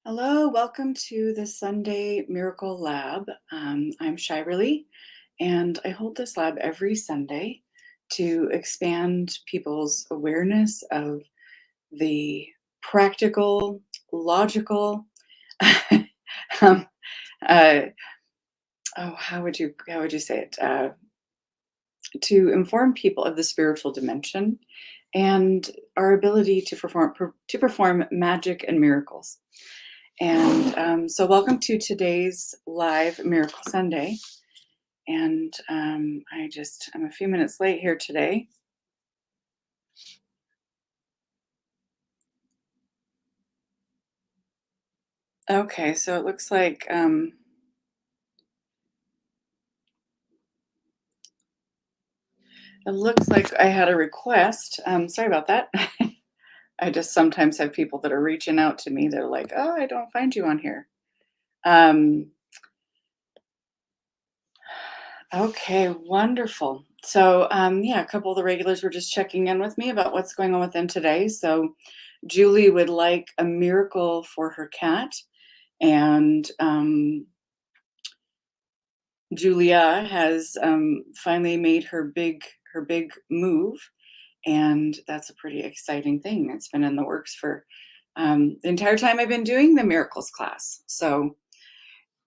Hello, welcome to the Sunday Miracle Lab. I'm Shirley, and I hold this lab every Sunday to expand people's awareness of the practical, logical, um, uh, how would you say it? To inform people of the spiritual dimension and our ability to perform magic and miracles. And so, welcome to today's live Miracle Sunday. And I'm a few minutes late here today. Okay, so it looks like I had a request. Sorry about that. I just sometimes have people that are reaching out to me. They're like, "Oh, I don't find you on here." Um, okay, wonderful. So, yeah, a couple of the regulars were just checking in with me about what's going on with them today. So, Julie would like a miracle for her cat, and Julia has finally made her big move, and that's a pretty exciting thing. It's been in the works for the entire time I've been doing the miracles class. So,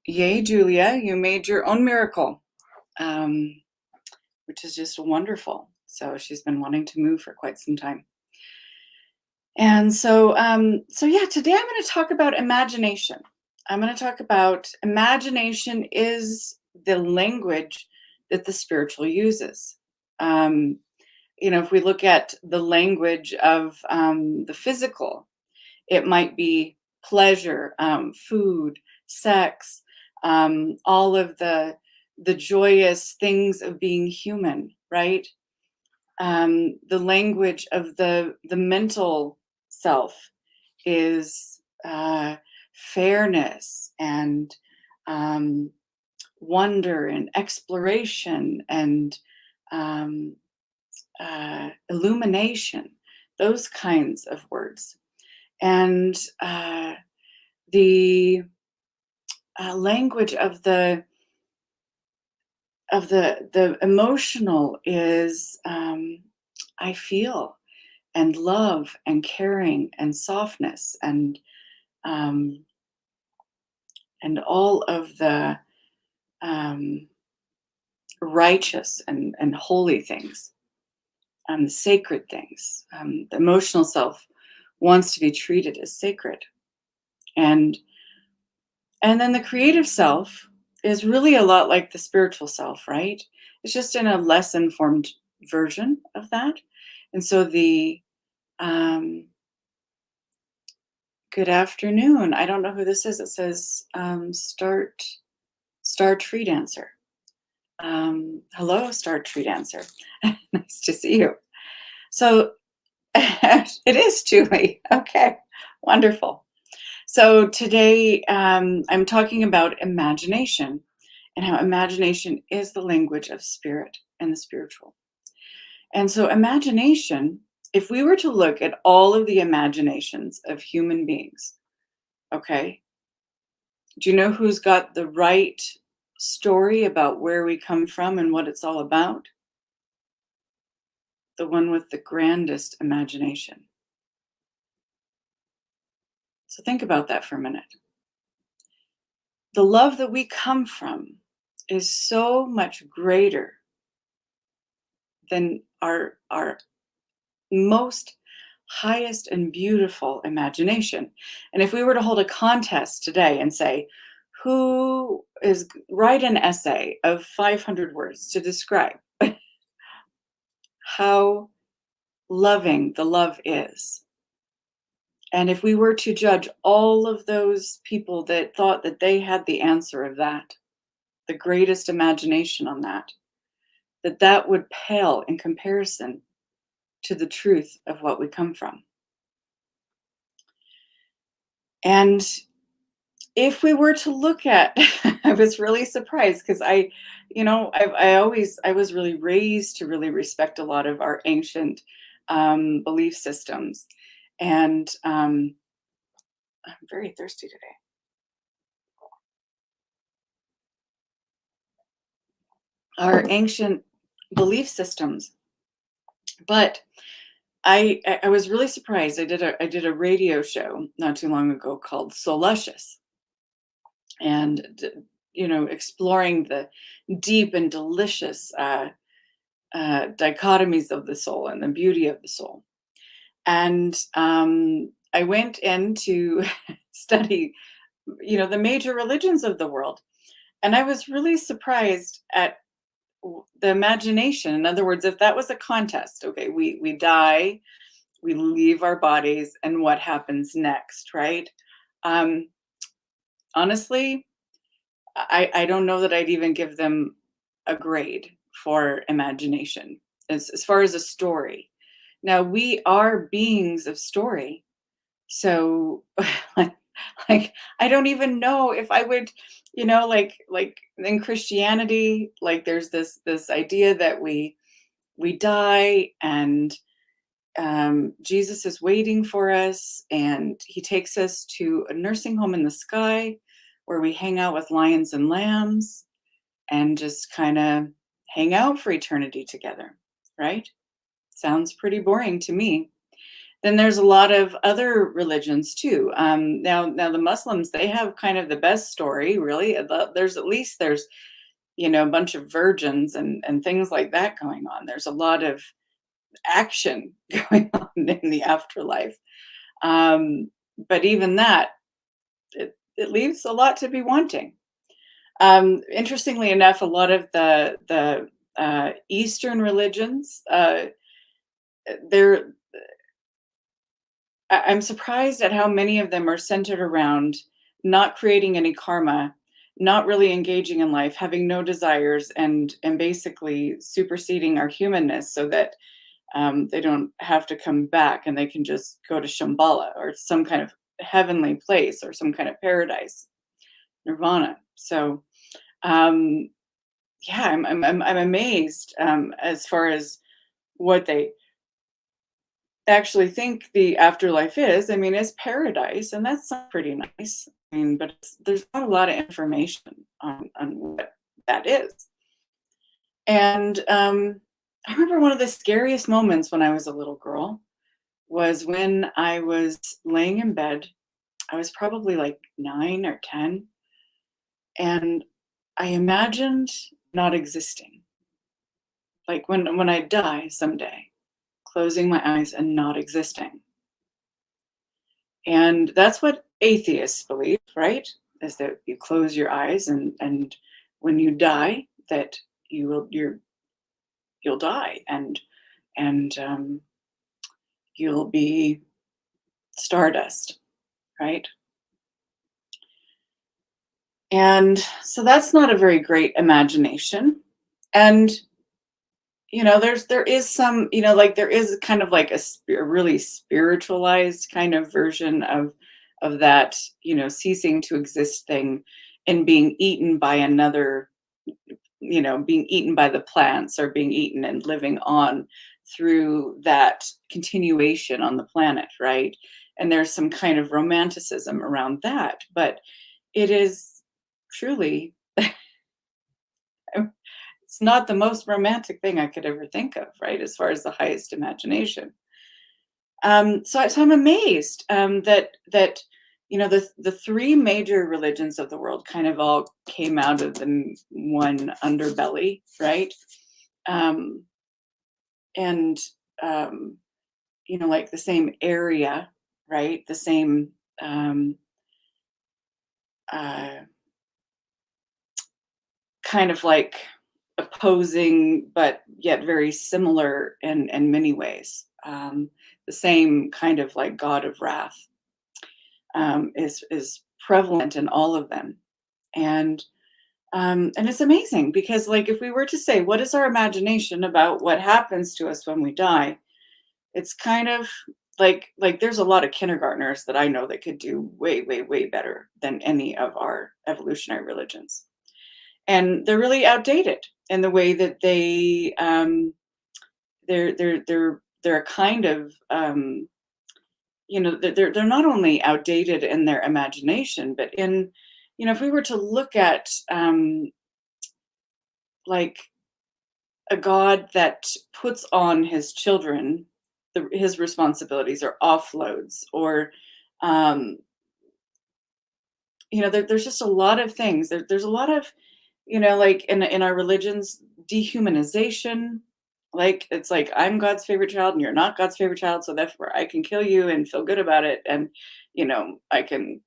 yay, Julia! You made your own miracle, um, which is just wonderful. So she's been wanting to move for quite some time. And so yeah, today I'm going to talk about imagination. I'm going to talk about imagination is the language that the spiritual uses. Um, if we look at the language of the physical, it might be pleasure, food, sex, all of the joyous things of being human, right? The language of the mental self is fairness and um, wonder and exploration and um, illumination, those kinds of words. And the language of the emotional is I feel and love and caring and softness um, and all of the um, righteous and holy things, the sacred things. The emotional self wants to be treated as sacred, and and then the creative self is really a lot like the spiritual self, right? It's just in a less informed version of that. And so the um, good afternoon. I don't know who this is. It says Star Tree Dancer. Hello, Star Tree Dancer. Nice to see you. So it is Julie. Okay, wonderful. So today I'm talking about imagination and how imagination is the language of spirit and the spiritual. And so, imagination, if we were to look at all of the imaginations of human beings, okay, do you know who's got the right story about where we come from and what it's all about? The one with the grandest imagination. So, think about that for a minute. The love that we come from is so much greater than our most highest and beautiful imagination. And if we were to hold a contest today and say, write an essay of 500 words to describe how loving the love is. And if we were to judge all of those people that thought that they had the answer of that, the greatest imagination on that would pale in comparison to the truth of what we come from. And if we were to look at, I was really surprised because I was really raised to really respect a lot of our ancient belief systems, and I'm very thirsty today. Our ancient belief systems. But I was really surprised. I did a radio show not too long ago called Soluscious, and exploring the deep and delicious dichotomies of the soul and the beauty of the soul. And I went in to study, the major religions of the world, and I was really surprised at the imagination. In other words, if that was a contest, okay, we die, we leave our bodies, and what happens next, right? Um, Honestly, I don't know that I'd even give them a grade for imagination as far as a story. Now we are beings of story, so like, I don't even know if I would, like in Christianity, like there's this idea that we die, and Jesus is waiting for us, and he takes us to a nursing home in the sky where we hang out with lions and lambs and just kind of hang out for eternity together, right? Sounds pretty boring to me. Then there's a lot of other religions too. Now the Muslims, they have kind of the best story, really. There's a bunch of virgins and things like that going on. There's a lot of action going on in the afterlife. Um, but even that, it leaves a lot to be wanting. Interestingly enough, a lot of the Eastern religions, they're I'm surprised at how many of them are centered around not creating any karma, not really engaging in life, having no desires, and basically superseding our humanness so that they don't have to come back and they can just go to Shambhala or some kind of heavenly place or some kind of paradise, nirvana. So, um, yeah, I'm amazed as far as what they actually think the afterlife is. I mean, it's paradise, and that's pretty nice. I mean, but there's not a lot of information on what that is. And I remember one of the scariest moments when I was a little girl was when I was laying in bed. I was probably like 9 or 10, and I imagined not existing, like when I die someday, closing my eyes and not existing. And that's what atheists believe, right? Is that you close your eyes, and when you die, that you'll die, and you'll be stardust, right? And so that's not a very great imagination. And there is some, like there is kind of like a really spiritualized kind of version of that, ceasing to exist thing and being eaten by another, being eaten by the plants or being eaten and living on through that continuation on the planet, right? And there's some kind of romanticism around that, but it is truly it's not the most romantic thing I could ever think of, right? As far as the highest imagination. So I'm amazed that the three major religions of the world kind of all came out of the one underbelly, right? Um, and like the same area, right? The same um, uh, kind of like opposing, but yet very similar in many ways. The same kind of like God of wrath is prevalent in all of them, and and it's amazing because like if we were to say what is our imagination about what happens to us when we die, it's kind of like there's a lot of kindergartners that I know that could do way way way better than any of our evolutionary religions, and they're really outdated in the way that they're a kind of they're not only outdated in their imagination, but in, if we were to look at like a God that puts on his children his responsibilities, or offloads, or um, there's just a lot of things. There's a lot of, like in our religions, dehumanization. Like it's like, I'm God's favorite child and you're not God's favorite child, so therefore I can kill you and feel good about it. And I can,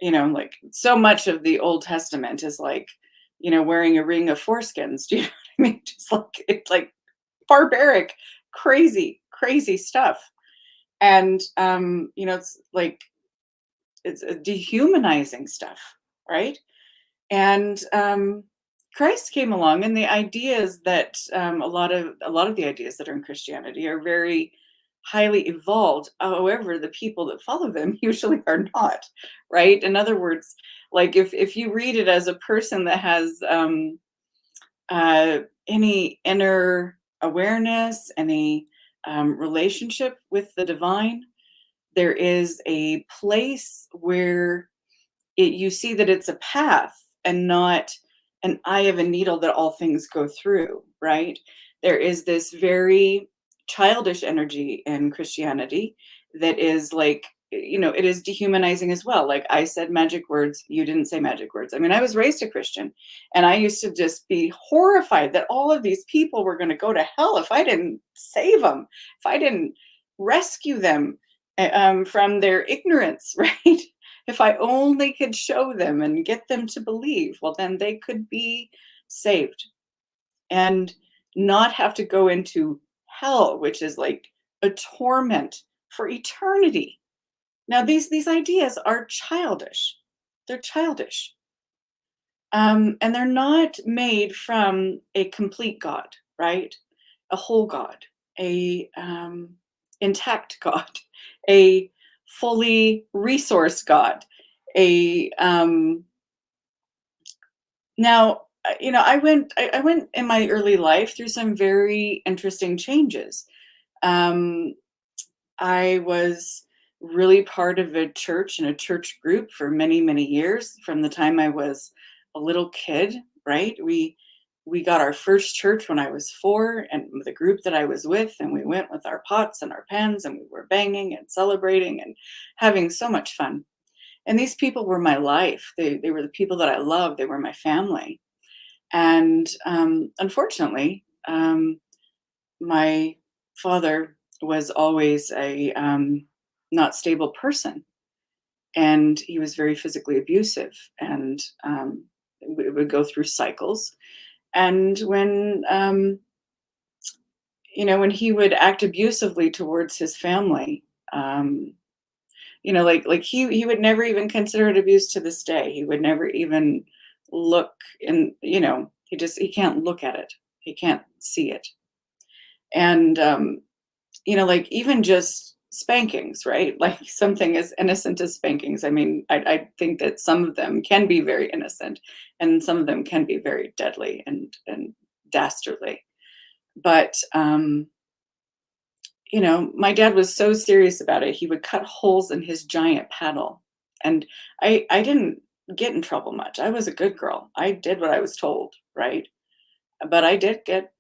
like so much of the Old Testament is like, wearing a ring of foreskins. Do you know what I mean? Just like it's like barbaric, crazy, crazy stuff. And it's like it's a dehumanizing stuff, right? And Christ came along, and the ideas that a lot of the ideas that are in Christianity are very highly evolved. However, the people that follow them usually are not, right? In other words, like if you read it as a person that has uh, any inner awareness, any relationship with the divine, there is a place where you see that it's a path and not an eye of a needle that all things go through, right? There is this very childish energy in Christianity that is like, it is dehumanizing as well. Like, I said magic words, you didn't say magic words. I mean, I was raised a Christian, and I used to just be horrified that all of these people were going to go to hell if I didn't save them, if I didn't rescue them from their ignorance, right? If I only could show them and get them to believe, well, then they could be saved and not have to go into hell, which is like a torment for eternity. Now, these ideas are childish. They're childish. And they're not made from a complete God, right? A whole God, a intact God, a fully resourced God, a now I went in my early life through some very interesting changes. Um, I was really part of a church and a church group for many, many years from the time I was a little kid, right? We got our first church when I was 4, and with the group that I was with, and we went with our pots and our pans, and we were banging and celebrating and having so much fun. And these people were my life. They were the people that I loved. They were my family. And unfortunately, my father was always a not stable person, and he was very physically abusive, and it would go through cycles. And when he would act abusively towards his family, um, like he would never even consider it abuse to this day. He would never even look, and he can't look at it. He can't see it. And like even just spankings, right? Like something as innocent as spankings. I mean, I think that some of them can be very innocent, and some of them can be very deadly and dastardly. But my dad was so serious about it. He would cut holes in his giant paddle, and I didn't get in trouble much. I was a good girl. I did what I was told, right? But I did get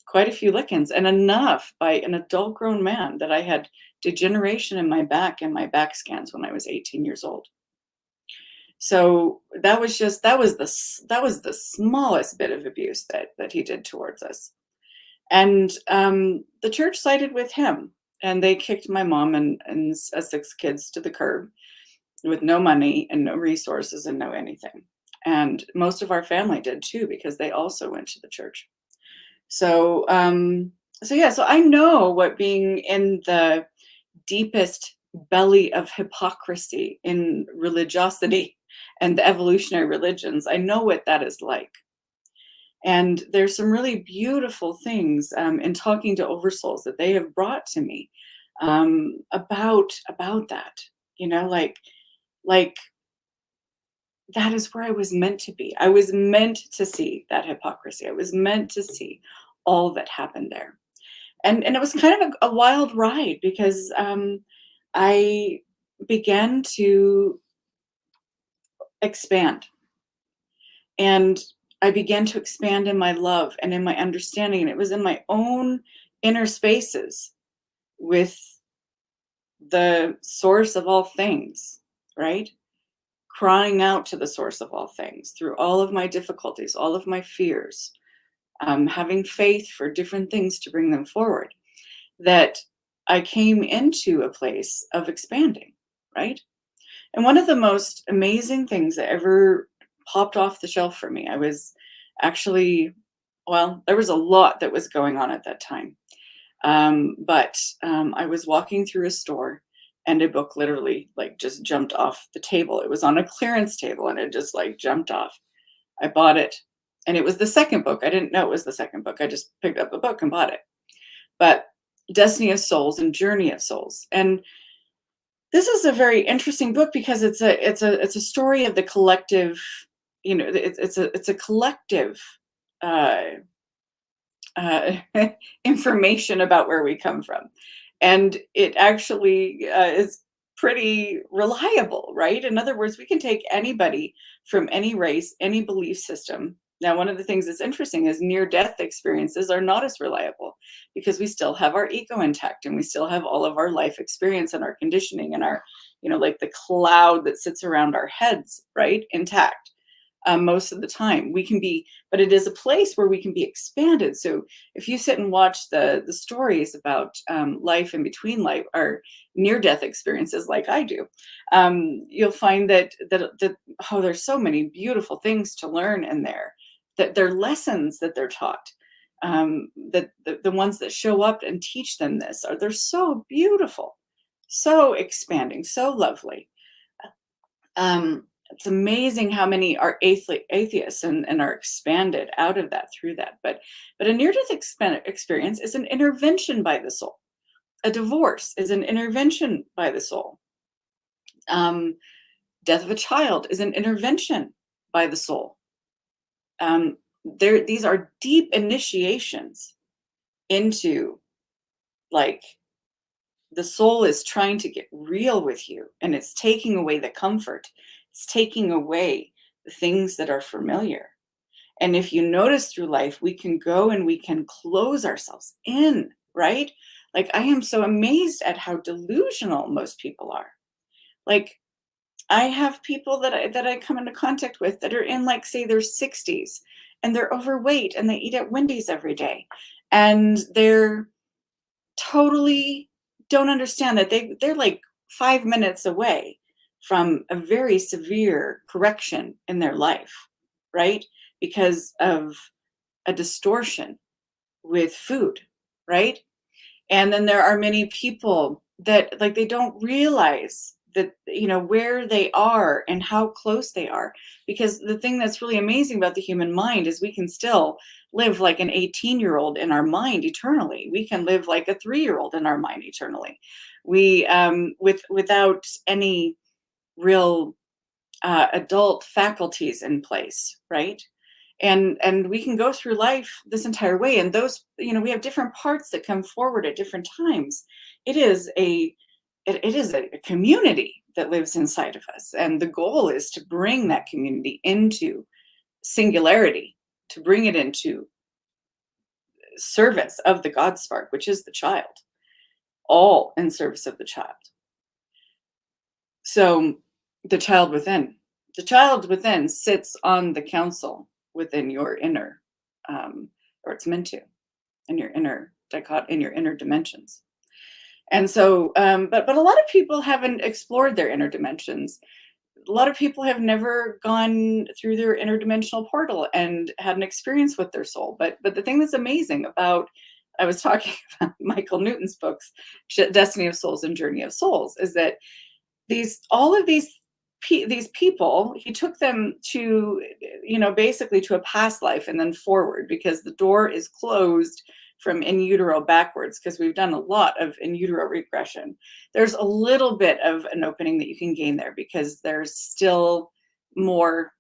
quite a few lickings, and enough by an adult grown man that I had degeneration in my back and my back scans when I was 18 years old. So that was the smallest bit of abuse that he did towards us. And the church sided with him, and they kicked my mom and 6 kids to the curb with no money and no resources and no anything. And most of our family did too, because they also went to the church. So, yeah, so I know what being in the deepest belly of hypocrisy in religiosity and the evolutionary religions, I know what that is like. And there's some really beautiful things in talking to oversouls that they have brought to me about that. Like that is where I was meant to be. I was meant to see that hypocrisy. I was meant to see all that happened there. And it was kind of a wild ride, because I began to expand. And I began to expand in my love and in my understanding. And it was in my own inner spaces with the source of all things, right? Crying out to the source of all things through all of my difficulties, all of my fears, having faith for different things to bring them forward, that I came into a place of expanding, right? And one of the most amazing things that ever popped off the shelf for me, I was actually, well, there was a lot that was going on at that time. But I was walking through a store and a book literally like just jumped off the table. It was on a clearance table and it just like jumped off. I bought it and it was the second book. I didn't know it was the second book. I just picked up a book and bought it. But Destiny of Souls and Journey of Souls. And this is a very interesting book because it's a story of the collective, it's a collective uh, uh, information about where we come from, and it actually is pretty reliable, right? In other words, we can take anybody from any race, any belief system. Now, one of the things that's interesting is near death experiences are not as reliable because we still have our ego intact and we still have all of our life experience and our conditioning and our, like the cloud that sits around our heads, right? Intact. Most of the time we can be, but it is a place where we can be expanded. So if you sit and watch the stories about life in between life or near death experiences like I do, you'll find that oh, there's so many beautiful things to learn in there, that they're lessons that they're taught, that the ones that show up and teach them this are, they're so beautiful, so expanding, so lovely. It's amazing how many are atheists and are expanded out of that through that. But a near-death experience is an intervention by the soul. A divorce is an intervention by the soul. Death of a child is an intervention by the soul. These are deep initiations into, like, the soul is trying to get real with you and it's taking away the comfort. It's taking away the things that are familiar. And if you notice through life, we can go and we can close ourselves in, right? Like, I am so amazed at how delusional most people are. Like, I have people that I come into contact with that are in, like, say their 60s and they're overweight and they eat at Wendy's every day. And they're totally don't understand that they're like 5 minutes away from a very severe correction in their life, right? Because of a distortion with food, right? And then there are many people that, like, they don't realize that, where they are and how close they are. Because the thing that's really amazing about the human mind is we can still live like an 18-year-old in our mind eternally. We can live like a 3-year-old in our mind eternally. We without any real adult faculties in place, right? And we can go through life this entire way, and those, we have different parts that come forward at different times. It is a community that lives inside of us, and the goal is to bring that community into singularity, to bring it into service of the God spark, which is the child, all in service of the child. So the child within sits on the council within your inner, or it's meant to, in your inner in your inner dimensions. And so, but a lot of people haven't explored their inner dimensions. A lot of people have never gone through their interdimensional portal and had an experience with their soul. But the thing that's amazing about, I was talking about Michael Newton's books, Destiny of Souls and Journey of Souls, is that all of these people, he took them to, basically to a past life and then forward, because the door is closed from in utero backwards, because we've done a lot of in utero regression. There's a little bit of an opening that you can gain there because there's still more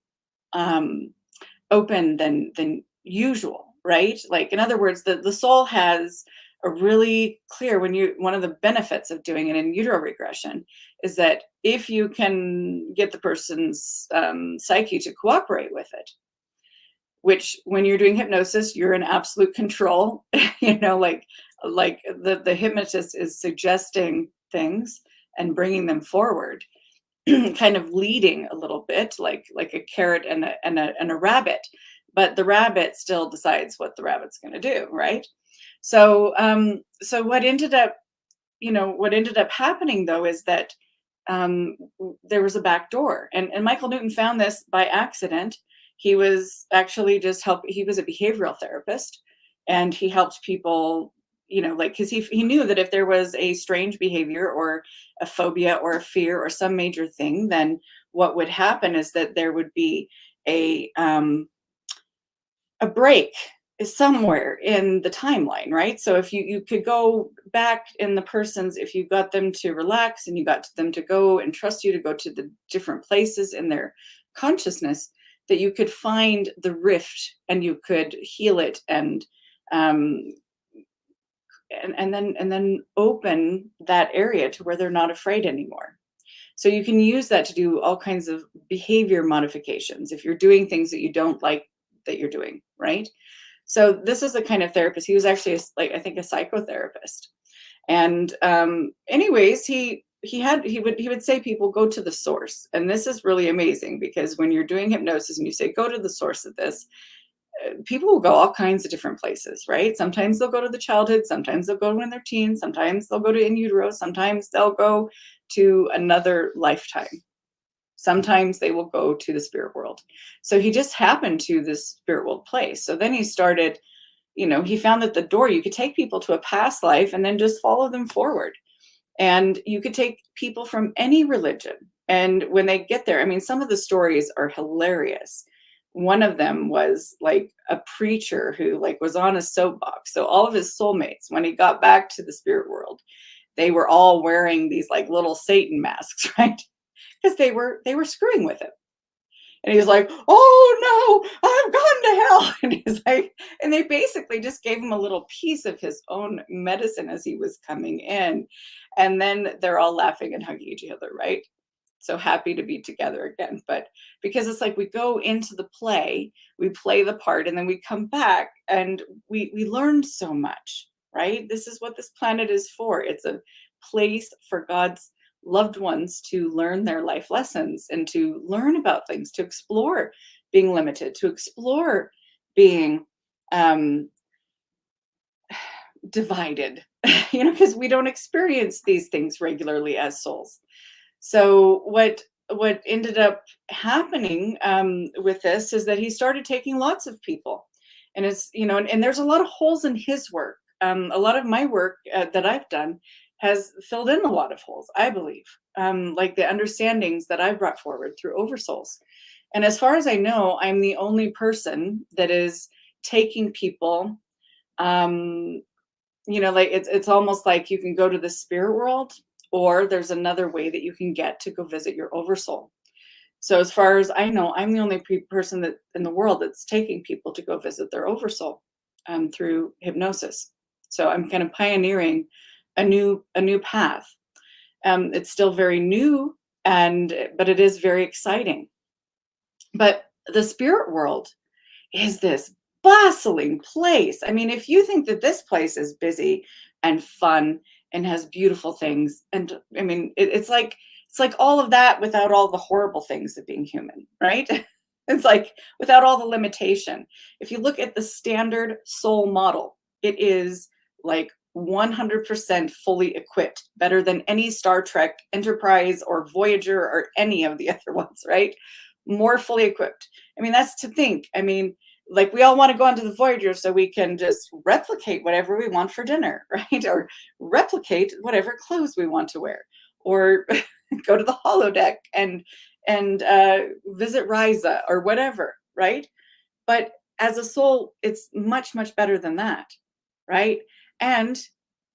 open than usual, right? Like, in other words, the soul has a really clear when you one of the benefits of doing an in utero regression is that if you can get the person's psyche to cooperate with it, which when you're doing hypnosis, you're in absolute control, like the hypnotist is suggesting things and bringing them forward, kind of leading a little bit, like a carrot and a rabbit, but the rabbit still decides what the rabbit's going to do, right? So what ended up happening though is that there was a back door, and Michael Newton found this by accident. He was actually just help. He was a behavioral therapist, and he helped people. Like because he knew that if there was a strange behavior or a phobia or a fear or some major thing, then what would happen is that there would be a um, a break is somewhere in the timeline, right? So if you could go back in the person's, if you got them to relax and you got them to go and trust you to go to the different places in their consciousness, that you could find the rift and you could heal it um, and then open that area to where they're not afraid anymore. So you can use that to do all kinds of behavior modifications if you're doing things that you don't like that you're doing, right? So this is the kind of therapist. He was actually like I think a psychotherapist. And anyways, he would say people go to the source. And this is really amazing because when you're doing hypnosis and you say go to the source of this, people will go all kinds of different places, right? Sometimes they'll go to the childhood, sometimes they'll go when they're teens, sometimes they'll go to in utero, sometimes they'll go to another lifetime. Sometimes they will go to the spirit world. So he just happened to this spirit world place. So then he started, he found that the door, you could take people to a past life and then just follow them forward. And you could take people from any religion. And when they get there, I mean, some of the stories are hilarious. One of them was like a preacher who like was on a soapbox. So all of his soulmates, when he got back to the spirit world, they were all wearing these like little Satan masks, right? Because they were screwing with him. And he was like, "Oh no, I've gone to hell." And he's like, and they basically just gave him a little piece of his own medicine as he was coming in. And then they're all laughing and hugging each other, right? So happy to be together again. But because it's like we go into the play, we play the part, and then we come back and we learn so much, right? This is what this planet is for. It's a place for God's loved ones to learn their life lessons and to learn about things, to explore being limited, to explore being um, divided, because we don't experience these things regularly as souls. So what ended up happening with this is that he started taking lots of people, and and there's a lot of holes in his work. A lot of my work that I've done has filled in a lot of holes, I believe, like the understandings that I brought forward through Oversouls. And as far as I know, I'm the only person that is taking people. Um, like it's almost like you can go to the spirit world, or there's another way that you can get to go visit your oversoul. So as far as I know, I'm the only person that in the world that's taking people to go visit their oversoul through hypnosis. So I'm kind of pioneering a new path. It's still very new, but it is very exciting. But the spirit world is this bustling place. I mean, if you think that this place is busy and fun and has beautiful things, and I mean, it's like all of that without all the horrible things of being human, right? It's like without all the limitation. If you look at the standard soul model, it is like 100% fully equipped, better than any Star Trek, Enterprise, or Voyager, or any of the other ones, right? More fully equipped. I mean, that's to think. I mean, like we all want to go onto the Voyager so we can just replicate whatever we want for dinner, right? Or replicate whatever clothes we want to wear, or go to the holodeck and visit Risa or whatever, right? But as a soul, it's much, much better than that, right? And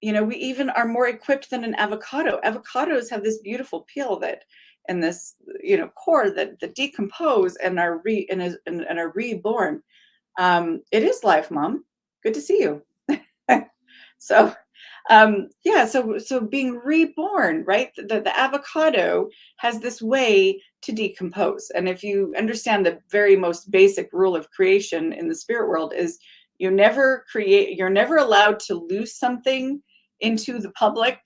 we even are more equipped than an avocado. Avocados have this beautiful peel that and this core that decompose and are reborn. It is life, Mom. Good to see you. So yeah, so being reborn, right? The avocado has this way to decompose. And if you understand the very most basic rule of creation in the spirit world is you're never allowed to lose something into the public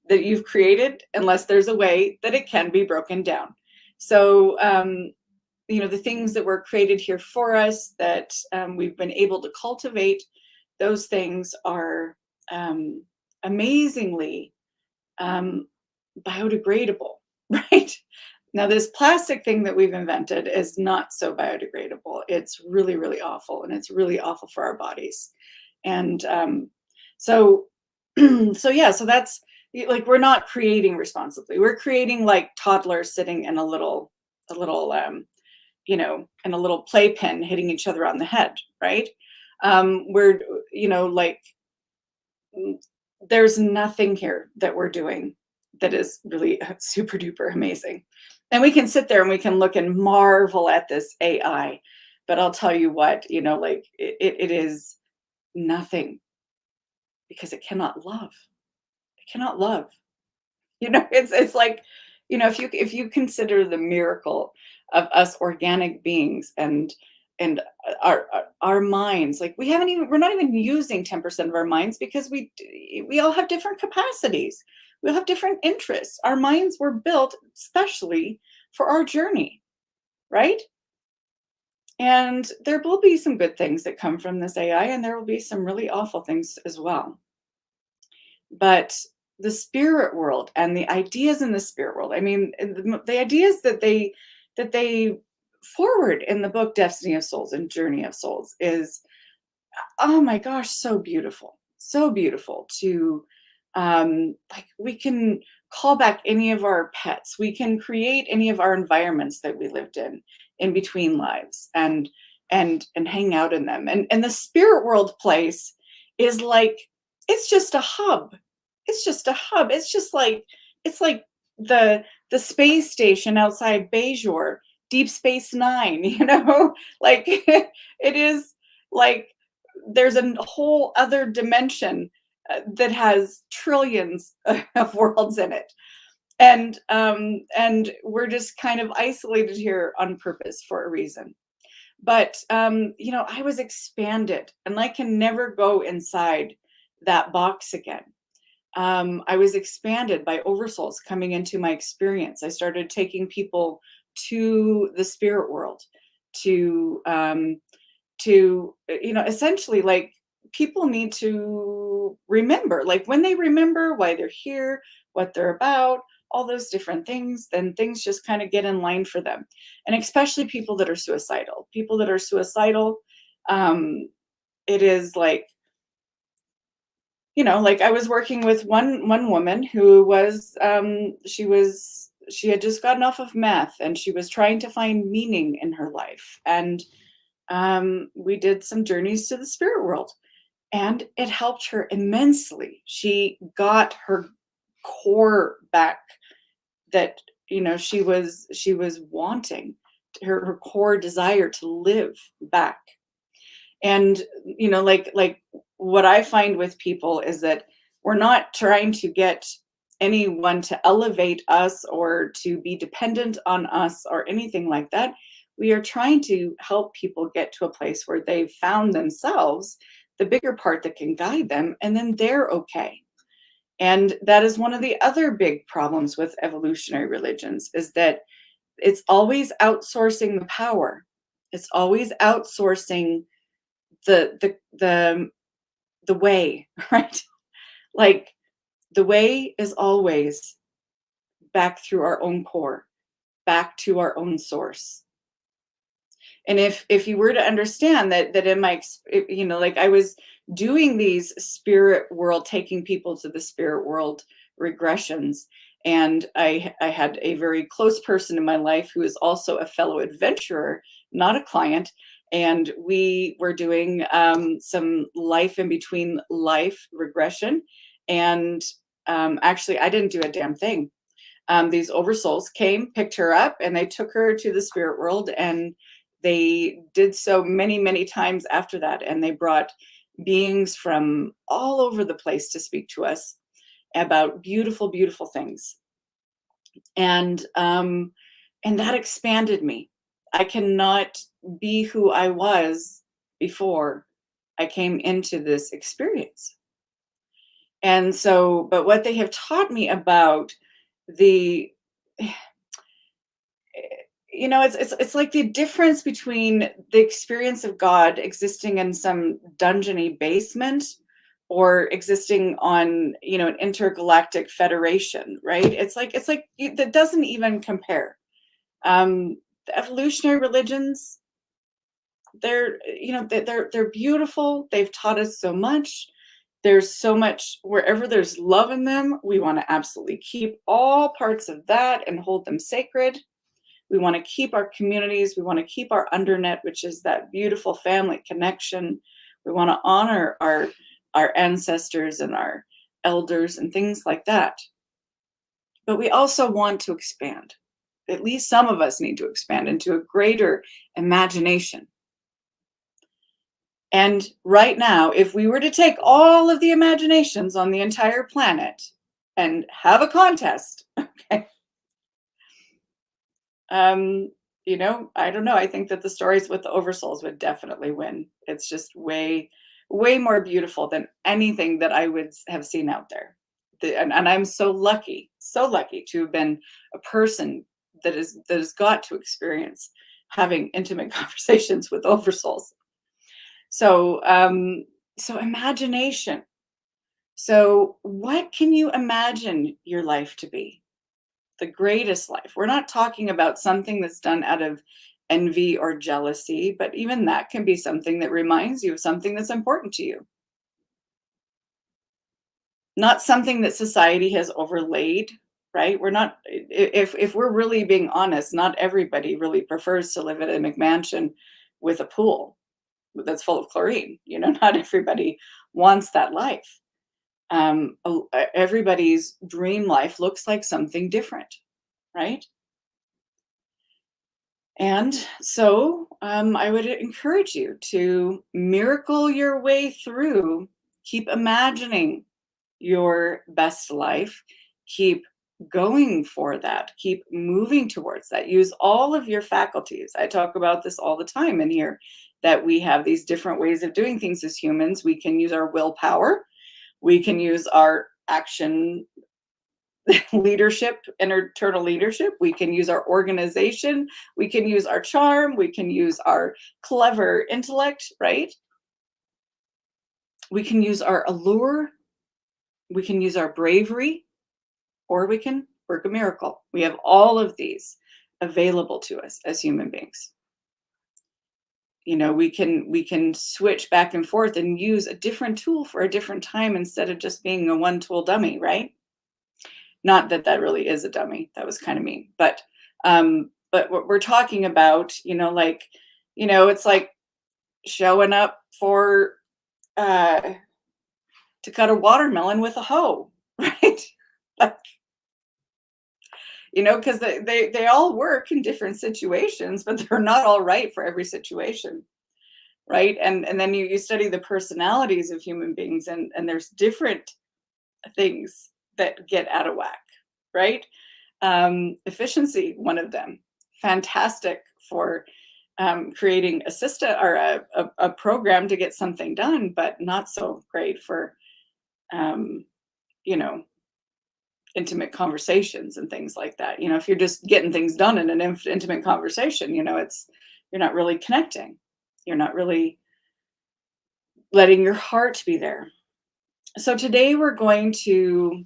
that you've created unless there's a way that it can be broken down. So the things that were created here for us that we've been able to cultivate, those things are um, amazingly um, biodegradable, right? Now, this plastic thing that we've invented is not so biodegradable. It's really, really awful, and it's really awful for our bodies. And so, so that's like we're not creating responsibly. We're creating like toddlers sitting in a little, in a little playpen hitting each other on the head, right? We're, like there's nothing here that we're doing that is really super duper amazing. And we can sit there and we can look and marvel at this AI, but I'll tell you what, like it is nothing because it cannot love. It cannot love. It's like, if you consider the miracle of us organic beings and our minds, like we're not even using 10% of our minds because we all have different capacities. We all have different interests. Our minds were built specially for our journey, right? And there will be some good things that come from this AI, and there will be some really awful things as well. But the spirit world and the ideas in the spirit world, I mean, the ideas that they forward in the book Destiny of Souls and Journey of Souls is, oh my gosh, so beautiful. So beautiful to like we can call back any of our pets. We can create any of our environments that we lived in between lives and hang out in them. And the spirit world place is like it's just a hub. It's just a hub. It's like the space station outside Bajor, Deep Space Nine, like it is like there's a whole other dimension that has trillions of worlds in it, and we're just kind of isolated here on purpose for a reason. But I was expanded, and I can never go inside that box again. I was expanded by oversouls coming into my experience. I started taking people to the spirit world to essentially, like, people need to remember, like when they remember why they're here, what they're about, all those different things, then things just kind of get in line for them. And especially people that are suicidal, um, it is like, like I was working with one woman who was she had just gotten off of meth and she was trying to find meaning in her life. And we did some journeys to the spirit world, and it helped her immensely. She got her core back that she was wanting, her core desire to live back. And like what I find with people is that we're not trying to get anyone to elevate us or to be dependent on us or anything like that. We are trying to help people get to a place where they've found themselves, the bigger part that can guide them, and then they're okay. And that is one of the other big problems with evolutionary religions, is that it's always outsourcing the power. It's always outsourcing the way, right? Like the way is always back through our own core, back to our own source. And if you were to understand that in my like I was doing these spirit world, taking people to the spirit world regressions, and I had a very close person in my life who is also a fellow adventurer, not a client. And we were doing some life in between life regression. And actually, I didn't do a damn thing. These oversouls came, picked her up, and they took her to the spirit world. And they did so many, many times after that. And they brought beings from all over the place to speak to us about beautiful, beautiful things. And and that expanded me. I cannot be who I was before I came into this experience. And so, but what they have taught me about the it's like the difference between the experience of God existing in some dungeony basement or existing on, an intergalactic federation, right? That doesn't even compare. The evolutionary religions, they're beautiful. They've taught us so much. There's so much wherever there's love in them, we want to absolutely keep all parts of that and hold them sacred. We want to keep our communities. We want to keep our undernet, which is that beautiful family connection. We want to honor our ancestors and our elders and things like that. But we also want to expand. At least some of us need to expand into a greater imagination. And right now, if we were to take all of the imaginations on the entire planet and have a contest, okay, I don't know. I think that the stories with the oversouls would definitely win. It's just way, way more beautiful than anything that I would have seen out there. And I'm so lucky to have been a person that has got to experience having intimate conversations with oversouls. So, so imagination. So, what can you imagine your life to be? The greatest life. We're not talking about something that's done out of envy or jealousy, but even that can be something that reminds you of something that's important to you. Not something that society has overlaid, right? We're not if we're really being honest, not everybody really prefers to live in a McMansion with a pool that's full of chlorine. Not everybody wants that life. Everybody's dream life looks like something different, right? And so I would encourage you to miracle your way through, keep imagining your best life, keep going for that, keep moving towards that. Use all of your faculties. I talk about this all the time in here that we have these different ways of doing things as humans. We can use our willpower, we can use our action leadership, internal leadership. We can use our organization. We can use our charm. We can use our clever intellect, right? We can use our allure. We can use our bravery, or we can work a miracle. We have all of these available to us as human beings. We can switch back and forth and use a different tool for a different time instead of just being a one tool dummy, right? Not that that really is a dummy. That was kind of mean. But what we're talking about, it's like showing up for uh to cut a watermelon with a hoe, right? Like, because they all work in different situations, but they're not all right for every situation, right? And then you study the personalities of human beings, and there's different things that get out of whack, right? Efficiency, one of them, fantastic for creating a system or a program to get something done, but not so great for um, you know intimate conversations and things like that. If you're just getting things done in an intimate conversation, you're not really connecting. You're not really letting your heart be there. So today we're going to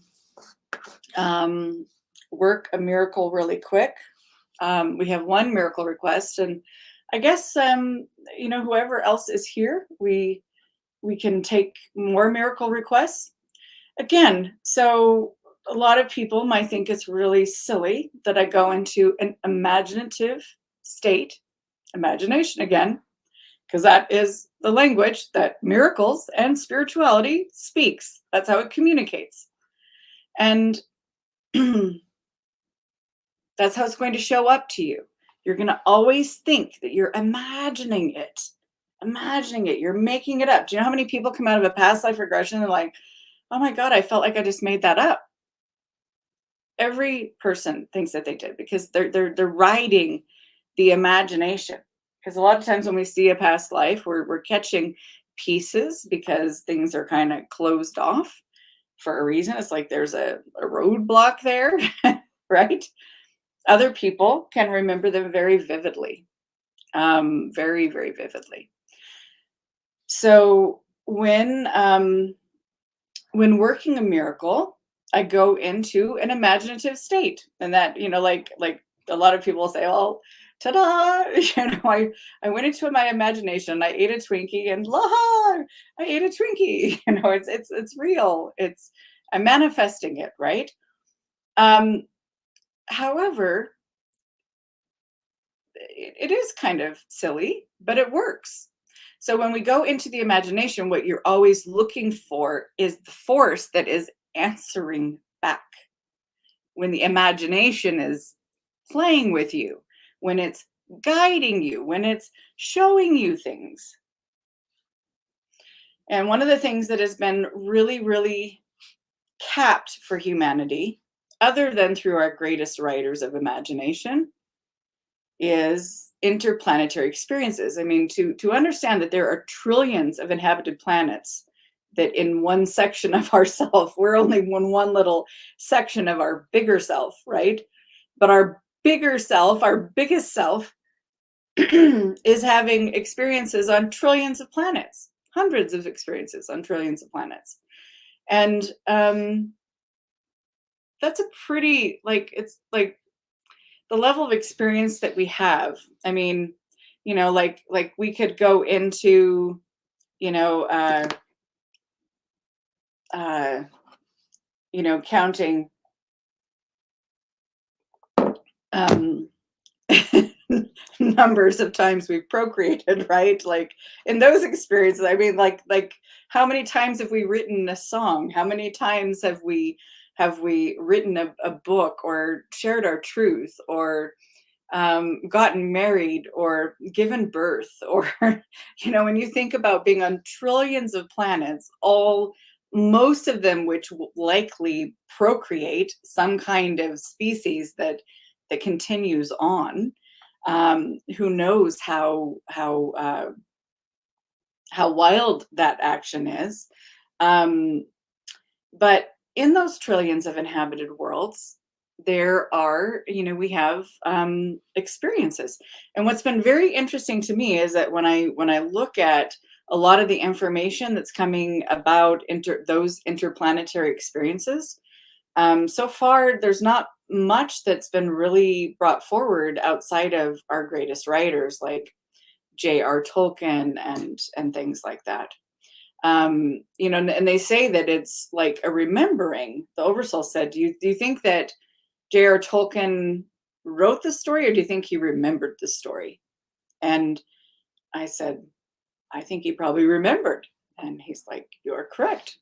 work a miracle really quick. We have one miracle request, and I guess whoever else is here, we can take more miracle requests again. So a lot of people might think it's really silly that I go into an imaginative state, imagination again, because that is the language that miracles and spirituality speaks. That's how it communicates. And that's how it's going to show up to you. You're going to always think that you're imagining it. imagining it. You're making it up. Do you know how many people come out of a past life regression and like, oh my God, I felt like I just made that up. Every person thinks that they did because they're riding the imagination. Because a lot of times when we see a past life, we're catching pieces because things are kind of closed off for a reason. It's like there's a roadblock there, right? Other people can remember them very vividly, very, very vividly. So when working a miracle, I go into an imaginative state, and that like a lot of people say, "Oh, ta-da!" I went into my imagination. I ate a Twinkie, and la, I ate a Twinkie. It's real. I'm manifesting it, right? Um, However, it is kind of silly, but it works. So when we go into the imagination, what you're always looking for is the force that is answering back. When the imagination is playing with you, when it's guiding you, when it's showing you things. And one of the things that has been really, really capped for humanity, other than through our greatest writers of imagination, is interplanetary experiences. I mean, to understand that there are trillions of inhabited planets, that in one section of ourself, we're only one little section of our bigger self, right? But our bigger self, our biggest self, is having experiences on trillions of planets, hundreds of experiences on trillions of planets. And that's a pretty, like, it's like the level of experience that we have. I mean, like we could go into, you know, uh, uh, counting um, numbers of times we've procreated, right? Like in those experiences, I mean, like how many times have we written a song? How many times have we written a book or shared our truth or gotten married or given birth or when you think about being on trillions of planets, all most of them which likely procreate some kind of species that continues on. Who knows how wild that action is. um, but in those trillions of inhabited worlds, there are, we have experiences. And what's been very interesting to me is that when I look at a lot of the information that's coming about those interplanetary experiences, so far there's not much that's been really brought forward outside of our greatest writers like J.R. Tolkien and things like that. And they say that it's like a remembering. The Oversoul said, do you think that J.R. Tolkien wrote the story, or do you think he remembered the story? And I said, I think he probably remembered. And he's like, you're correct.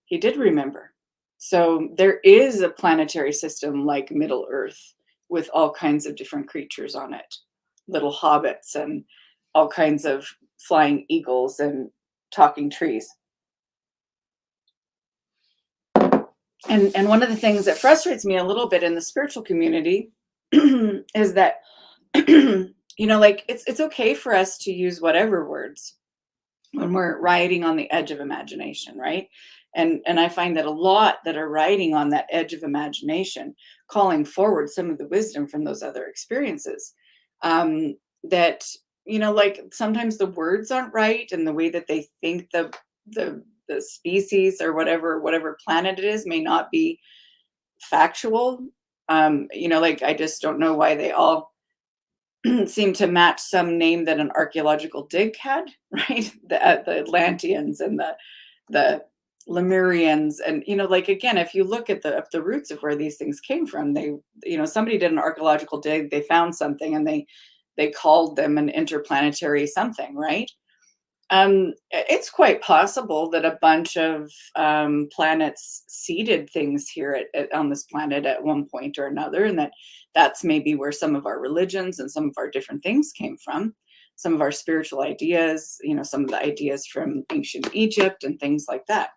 He did remember. So there is a planetary system like Middle Earth with all kinds of different creatures on it, little hobbits and all kinds of flying eagles and talking trees. And one of the things that frustrates me a little bit in the spiritual community is that like it's okay for us to use whatever words when we're riding on the edge of imagination, right? And I find that a lot that are riding on that edge of imagination, calling forward some of the wisdom from those other experiences, that like sometimes the words aren't right, and the way that they think the species or whatever planet it is may not be factual. Like I just don't know why they all seem to match some name that an archaeological dig had, right? The Atlanteans and the Lemurians, and like again, if you look at the roots of where these things came from, they, somebody did an archaeological dig, they found something, and they called them an interplanetary something, right? It's quite possible that a bunch of planets seeded things here on this planet at one point or another, and that's maybe where some of our religions and some of our different things came from. some of our spiritual ideas, some of the ideas from ancient Egypt and things like that.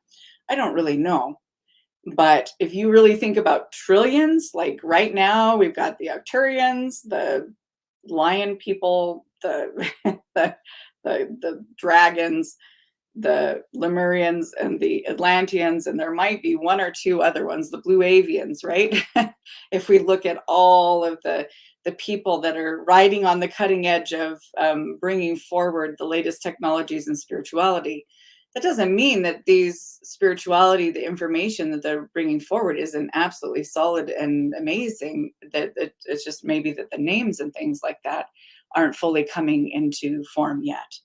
I don't really know. But if you really think about trillions, like right now, we've got the Arcturians, the lion people, the the dragons, the Lemurians, and the Atlanteans, and there might be one or two other ones, the Blue Avians, right? If we look at all of the people that are riding on the cutting edge of bringing forward the latest technologies and spirituality, that doesn't mean that these spirituality, the information that they're bringing forward, isn't absolutely solid and amazing. That it's just maybe that the names and things like that aren't fully coming into form yet.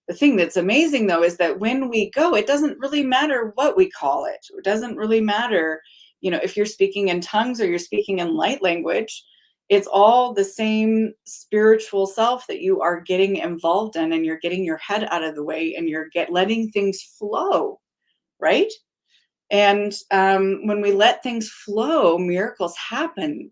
The thing that's amazing though is that when we go, it doesn't really matter what we call it. It doesn't really matter, if you're speaking in tongues or you're speaking in light language, it's all the same spiritual self that you are getting involved in, and you're getting your head out of the way, and you're letting things flow, right? And when we let things flow, miracles happen.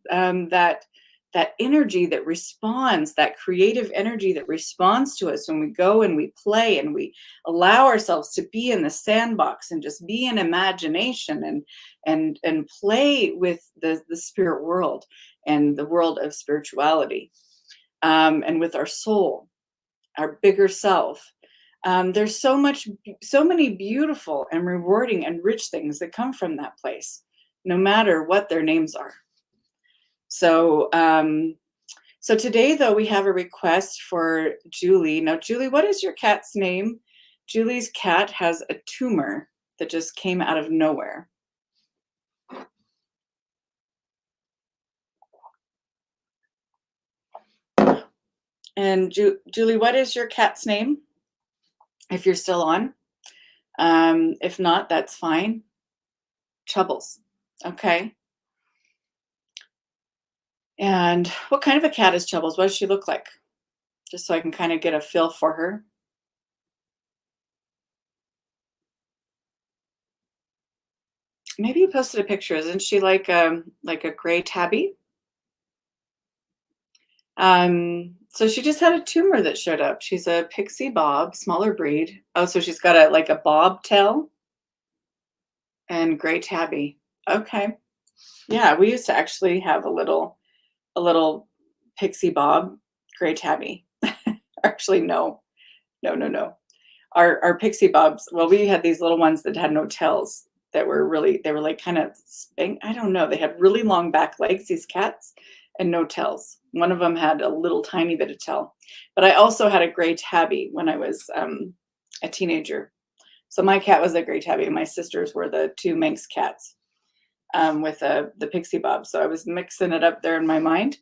That energy that responds, that creative energy that responds to us when we go and we play and we allow ourselves to be in the sandbox and just be in imagination and play with the spirit world and the world of spirituality, and with our soul, our bigger self. There's so many beautiful and rewarding and rich things that come from that place, no matter what their names are. So, so today, though, we have a request for Julie. Now, Julie, what is your cat's name? Julie's cat has a tumor that just came out of nowhere. And Julie, what is your cat's name? If you're still on. If not, that's fine. Chubbles. Okay. And what kind of a cat is Chubbles? What does she look like? Just so I can kind of get a feel for her. Maybe you posted a picture. Isn't she like a gray tabby? So she just had a tumor that showed up. She's a pixie bob, smaller breed. Oh, so she's got a bob tail and gray tabby. Okay. Yeah, we used to actually have a little pixie bob gray tabby. Actually, no. No, no, no. Our pixie bobs, well, we had these little ones that had no tails, that were really, they were like kind of I don't know, they had really long back legs, these cats, and no tails. One of them had a little tiny bit of tail. But I also had a gray tabby when I was a teenager. So my cat was a gray tabby, and my sisters were the two Manx cats, with the pixie bob. So I was mixing it up there in my mind.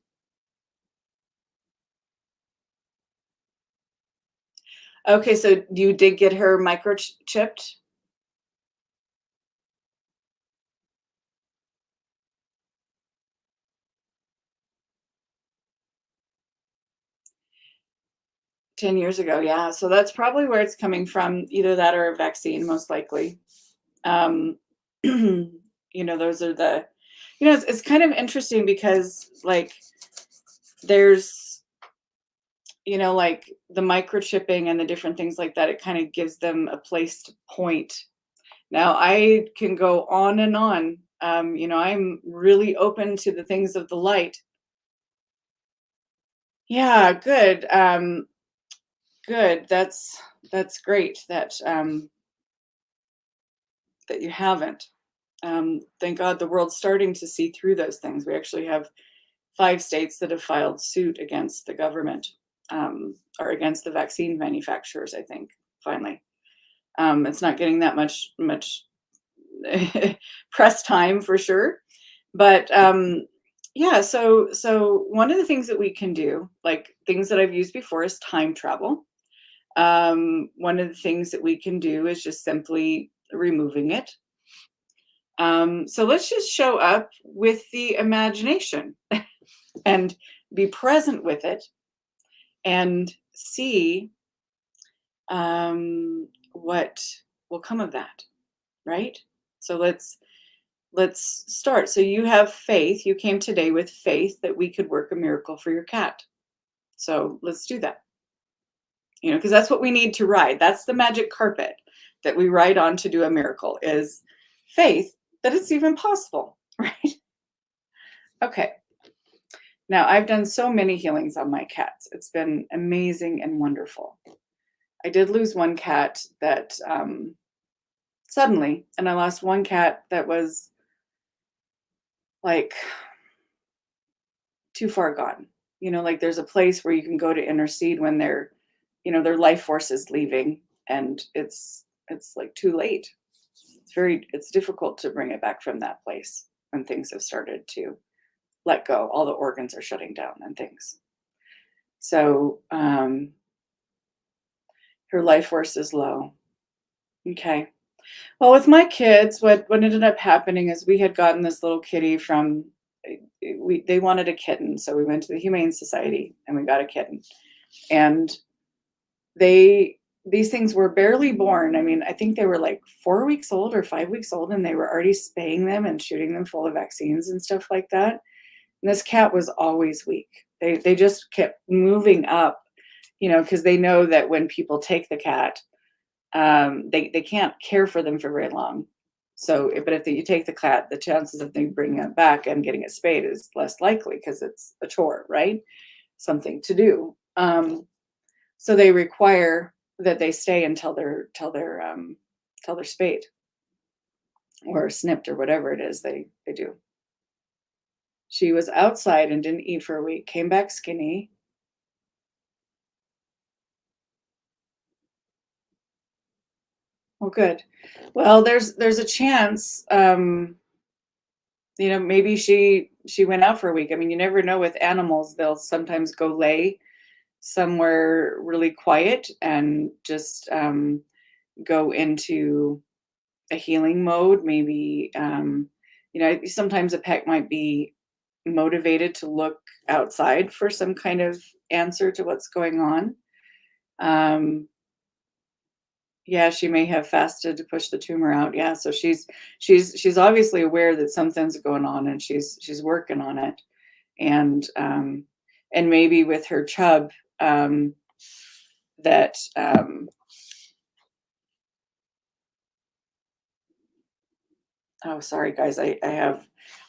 Okay, so you did get her microchipped? 10 years ago, yeah. So that's probably where it's coming from, either that or a vaccine, most likely. Um, those are it's kind of interesting because, like, there's, like the microchipping and the different things like that, it kind of gives them a place to point. Now, I can go on and on. I'm really open to the things of the light. Yeah, good. Good. That's great that you haven't. Thank God the world's starting to see through those things. We actually have 5 states that have filed suit against the government, or against the vaccine manufacturers. I think finally, it's not getting that much press time for sure, but yeah. So one of the things that we can do, like things that I've used before, is time travel. One of the things that we can do is just simply removing it. So let's just show up with the imagination and be present with it and see what will come of that, right? So let's start. So you have faith. You came today with faith that we could work a miracle for your cat. So let's do that. because that's what we need to ride. That's the magic carpet that we ride on to do a miracle is faith that it's even possible, right? Okay. Now, I've done so many healings on my cats. It's been amazing and wonderful. I did lose one cat that suddenly, and I lost one cat that was like too far gone. Like there's a place where you can go to intercede when their life force is leaving, and it's like too late. It's difficult to bring it back from that place when things have started to let go. All the organs are shutting down and things. So her life force is low. Okay. Well, with my kids, what ended up happening is we had gotten this little kitty from they wanted a kitten, so we went to the Humane Society and we got a kitten. And these things were barely born. I mean, I think they were like 4 weeks old or 5 weeks old, and they were already spaying them and shooting them full of vaccines and stuff like that. And this cat was always weak. They just kept moving up, because they know that when people take the cat, they can't care for them for very long. So, but if you take the cat, the chances of them bringing it back and getting it spayed is less likely because it's a chore, right? Something to do. So they require that they stay until they're spayed or snipped or whatever it is they do. She was outside and didn't eat for a week, came back skinny. Well, good. Well, there's a chance, maybe she went out for a week. I mean, you never know with animals. They'll sometimes go lay somewhere really quiet and just go into a healing mode. Maybe sometimes a pet might be motivated to look outside for some kind of answer to what's going on. Yeah, she may have fasted to push the tumor out. Yeah, so she's obviously aware that something's going on, and she's working on it. And maybe with her chub, that oh, sorry guys,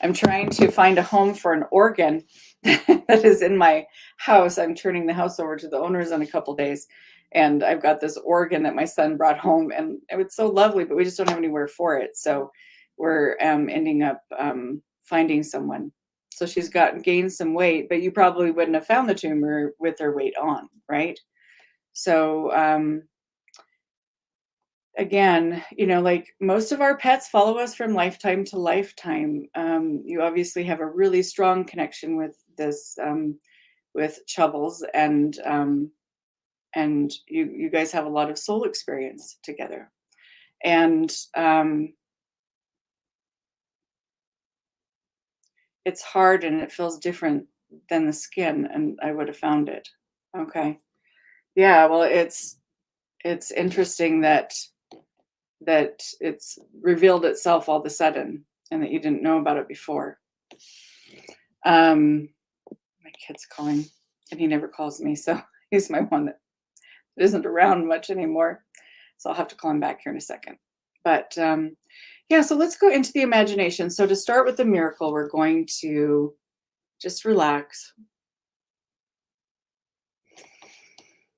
I'm trying to find a home for an organ that is in my house. I'm turning the house over to the owners in a couple days, and I've got this organ that my son brought home, and it's so lovely, but we just don't have anywhere for it. So we're ending up finding someone. So she's gained some weight, but you probably wouldn't have found the tumor with her weight on, right? So again, like most of our pets follow us from lifetime to lifetime. You obviously have a really strong connection with this, with Chubbles, and you guys have a lot of soul experience together. And it's hard and it feels different than the skin, and I would have found it. Okay. Yeah, well, it's interesting that it's revealed itself all of a sudden and that you didn't know about it before. My kid's calling and he never calls me, so he's my one that isn't around much anymore. So I'll have to call him back here in a second. But yeah, so let's go into the imagination. So to start with the miracle, we're going to just relax.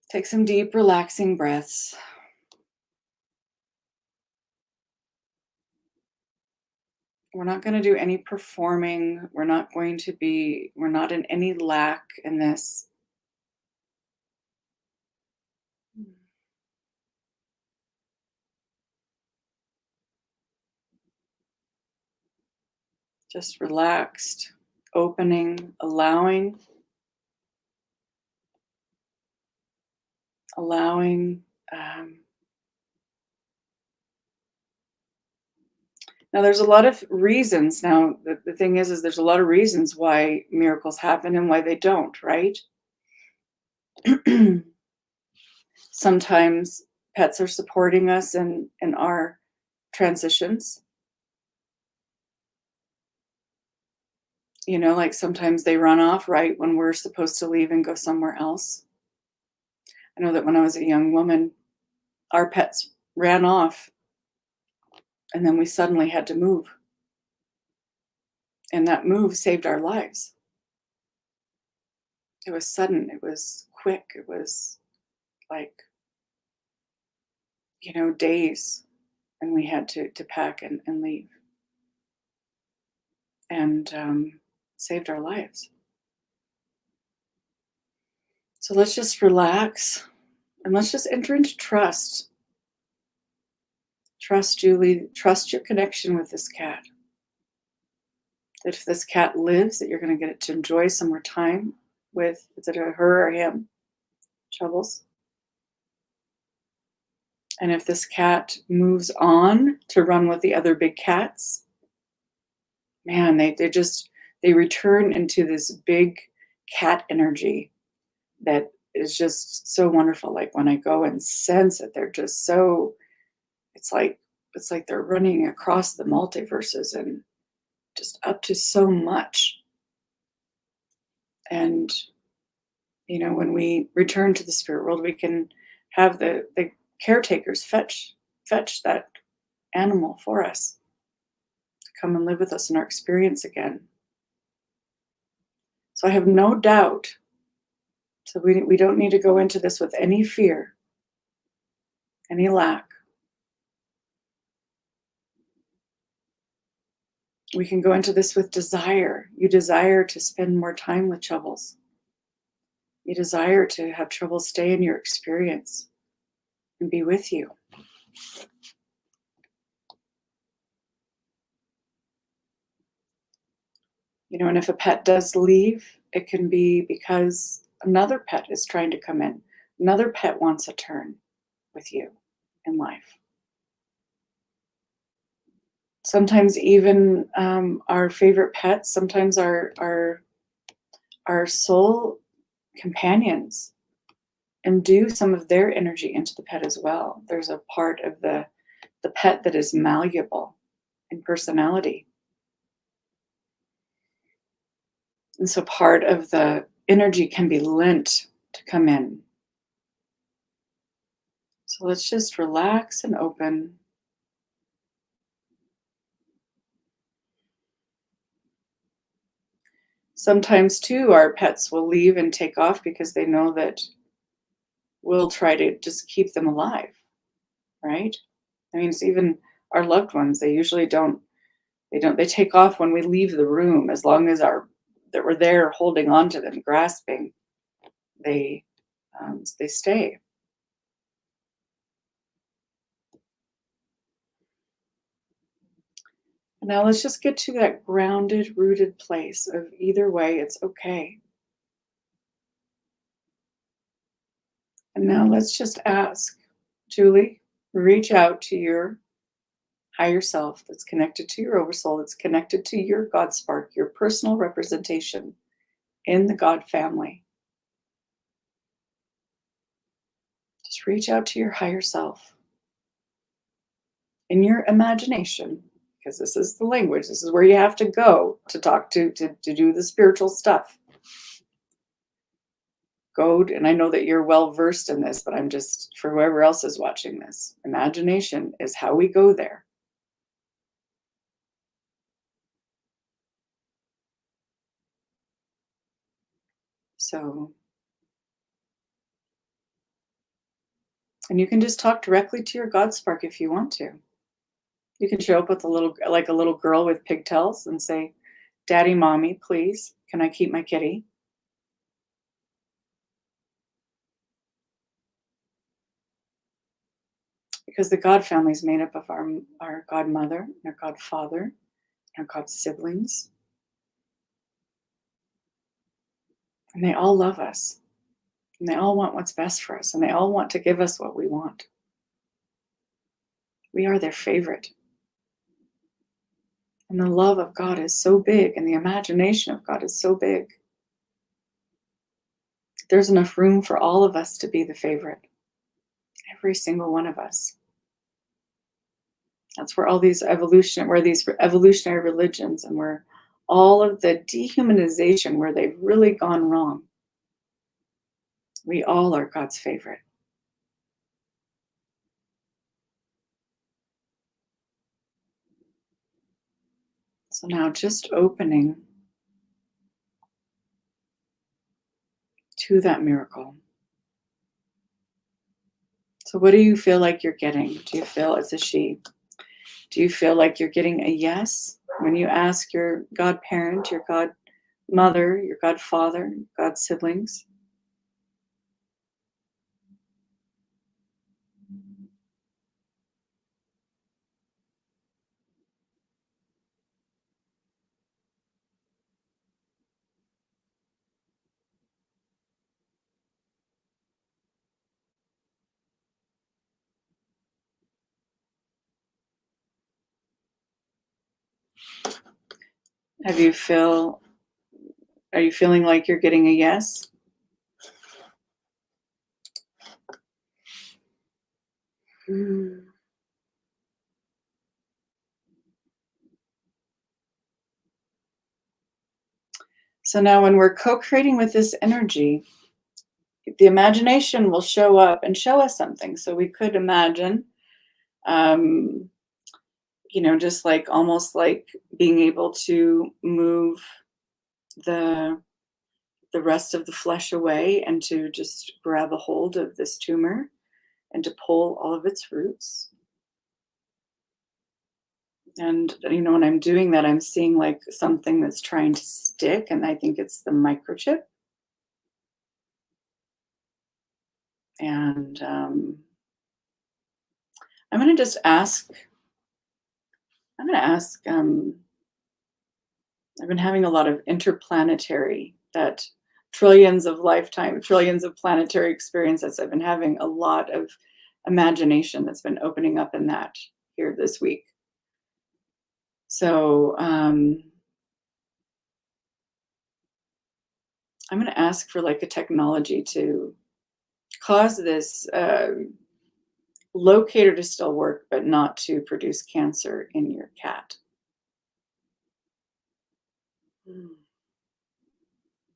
Take some deep, relaxing breaths. We're not going to do any performing. We're not in any lack in this. Just relaxed, opening, allowing. Now, there's a lot of reasons. Now, the thing is there's a lot of reasons why miracles happen and why they don't, right? Sometimes pets are supporting us in our transitions. Like sometimes they run off right when we're supposed to leave and go somewhere else. I know that when I was a young woman, our pets ran off, and then we suddenly had to move, and that move saved our lives. It was sudden, it was quick, it was like, days, and we had to pack and leave, and saved our lives. So let's just relax and let's just enter into trust. Trust, Julie, trust your connection with this cat. That if this cat lives, that you're going to get to enjoy some more time with, is it a her or him? Troubles. And if this cat moves on to run with the other big cats, man, they return into this big cat energy that is just so wonderful. Like when I go and sense it, they're just so, it's like they're running across the multiverses and just up to so much. And when we return to the spirit world, we can have the caretakers fetch that animal for us to come and live with us in our experience again. So I have no doubt. So we don't need to go into this with any fear, any lack. We can go into this with desire. You desire to spend more time with Troubles. You desire to have Troubles stay in your experience and be with you. And if a pet does leave, it can be because another pet is trying to come in. Another pet wants a turn with you in life. Sometimes even our favorite pets, sometimes our soul companions imbue some of their energy into the pet as well. There's a part of the pet that is malleable in personality. And so part of the energy can be lent to come in. So let's just relax and open. Sometimes too, our pets will leave and take off because they know that we'll try to just keep them alive, right? I mean, it's even our loved ones, they usually they take off when we leave the room, as long as that we're there holding on to them, grasping, they stay. And now let's just get to that grounded, rooted place of either way, it's okay. And now let's just ask, Julie, reach out to your higher self that's connected to your oversoul, that's connected to your God spark, your personal representation in the God family. Just reach out to your higher self in your imagination, because this is the language. This is where you have to go to talk to do the spiritual stuff. Go, and I know that you're well versed in this, but I'm just, for whoever else is watching this, imagination is how we go there. So, and you can just talk directly to your God spark if you want to. You can show up with a little girl with pigtails and say, "Daddy, mommy, please, can I keep my kitty?" Because the God family is made up of our godmother, our godfather, our God siblings. And they all love us. And they all want what's best for us. And they all want to give us what we want. We are their favorite. And the love of God is so big, and the imagination of God is so big. There's enough room for all of us to be the favorite. Every single one of us. That's where these evolutionary religions, and where all of the dehumanization, where they've really gone wrong. We all are God's favorite. So now just opening to that miracle. So what do you feel like you're getting? Do you feel, as a she, do you feel like you're getting a yes when you ask your godparent, your godmother, your godfather, god siblings? Have you feel Are you feeling like you're getting a yes? Mm. So now when we're co-creating with this energy, the imagination will show up and show us something. So we could imagine, um, just like almost like being able to move the the rest of the flesh away and to just grab a hold of this tumor and to pull all of its roots. And when I'm doing that, I'm seeing like something that's trying to stick, and I think it's the microchip. And I'm going to just ask. I'm going to ask. I've been having a lot of interplanetary, that trillions of planetary experiences. I've been having a lot of imagination that's been opening up in that here this week. So I'm going to ask for like a technology to cause this locator to still work, but not to produce cancer in your cat. Mm.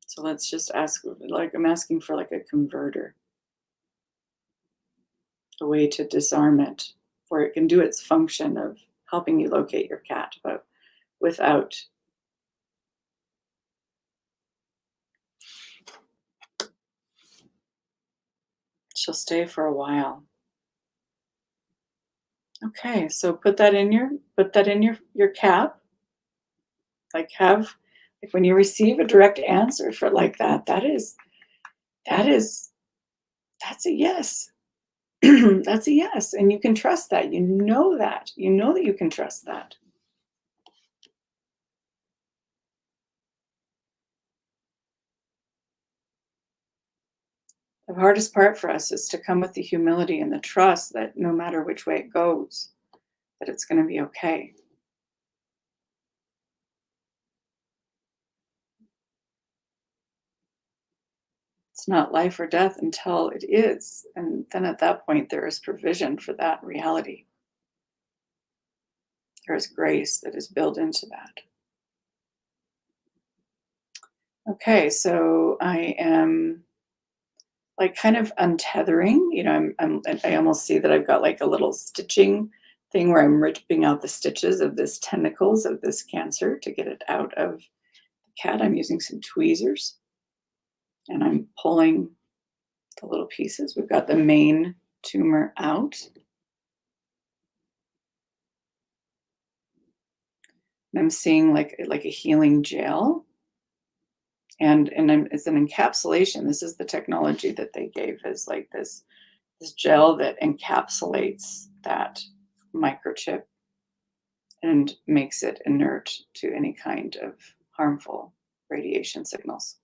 So let's just ask, like, I'm asking for like a converter, a way to disarm it, where it can do its function of helping you locate your cat, but without. She'll stay for a while. Okay, so put that in your cap. Like, have, like, when you receive a direct answer for like that, that is that's a yes. That's a yes, and you can trust that. You know that you can trust that. The hardest part for us is to come with the humility and the trust that no matter which way it goes, that it's going to be okay. It's not life or death until it is, and then at that point there is provision for that reality. There is grace that is built into that. Okay, so I am like kind of untethering. I almost see that I've got like a little stitching thing where I'm ripping out the stitches of this tentacles of this cancer to get it out of the cat. I'm using some tweezers and I'm pulling the little pieces. We've got the main tumor out. And I'm seeing like a healing gel. And it's an encapsulation. This is the technology that they gave, is like this gel that encapsulates that microchip and makes it inert to any kind of harmful radiation signals.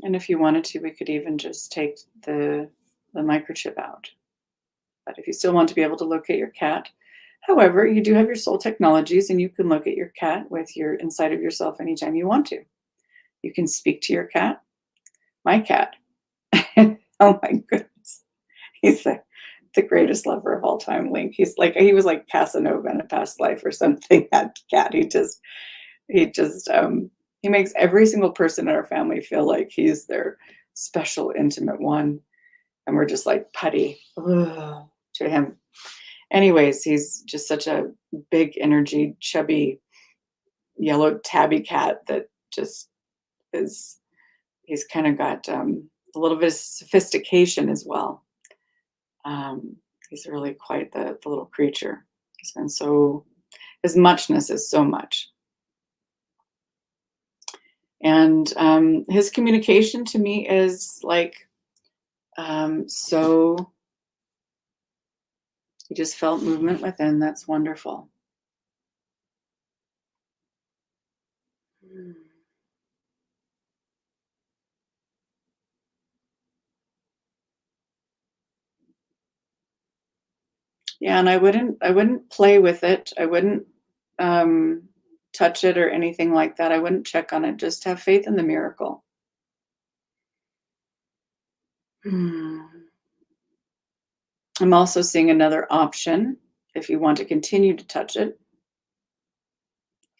And if you wanted to, we could even just take the microchip out. But if you still want to be able to locate your cat, however, you do have your soul technologies and you can locate your cat with your inside of yourself anytime you want to. You can speak to your cat. My cat. Oh my goodness. He's like, the greatest lover of all time, Link. He was like Casanova in a past life or something, that cat. He just he makes every single person in our family feel like he's their special intimate one, and we're just like putty to him. Anyways, he's just such a big energy, chubby, yellow tabby cat that just is he's kind of got a little bit of sophistication as well. He's really quite the little creature. He's been so his muchness is so much. And his communication to me is like so he just felt movement within. That's wonderful. Mm. Yeah, and I wouldn't play with it. I wouldn't um, touch it or anything like that. I wouldn't check on it. Just have faith in the miracle. Hmm. I'm also seeing another option if you want to continue to touch it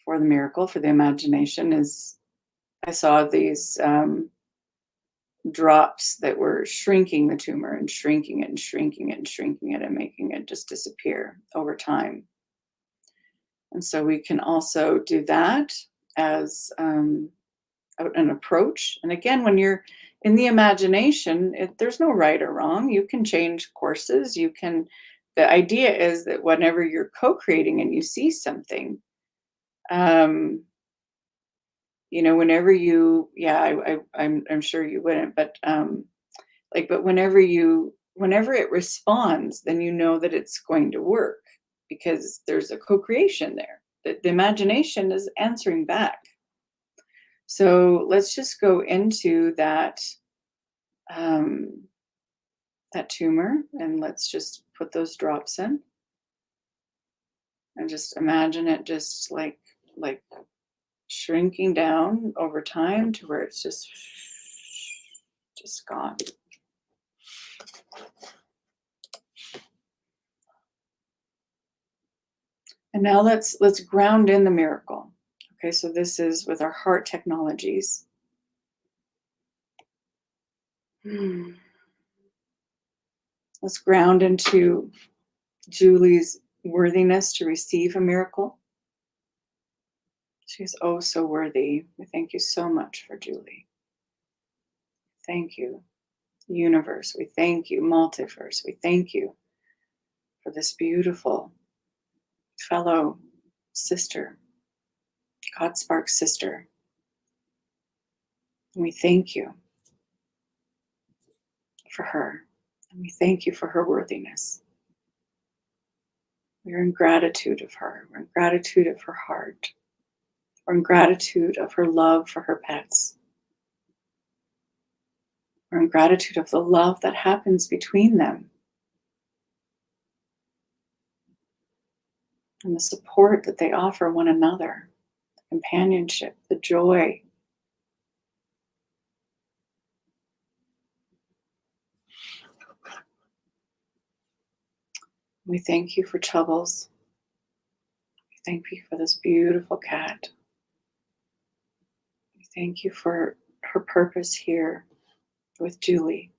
for the miracle, for the imagination, is I saw these drops that were shrinking the tumor and shrinking it and shrinking it and shrinking it and making it just disappear over time. And so we can also do that as an approach. And again, when you're in the imagination, there's no right or wrong. You can change courses. You can. The idea is that whenever you're co-creating and you see something, um, whenever you, yeah, I'm sure you wouldn't, but but whenever it responds, then you know that it's going to work because there's a co-creation there. The imagination is answering back. So let's just go into um, that tumor and let's just put those drops in and just imagine it just like shrinking down over time to where it's just gone. And now let's ground in the miracle. Okay, so this is with our heart technologies. Hmm. Let's ground into Julie's worthiness to receive a miracle. She's oh so worthy. We thank you so much for Julie. Thank you, universe. We thank you, multiverse. We thank you for this beautiful fellow sister, God Spark sister. And we thank you for her. And we thank you for her worthiness. We're in gratitude of her. We're in gratitude of her heart. We're in gratitude of her love for her pets. We're in gratitude of the love that happens between them and the support that they offer one another, the companionship, the joy. We thank you for Chubbles. We thank you for this beautiful cat. We thank you for her purpose here with Julie,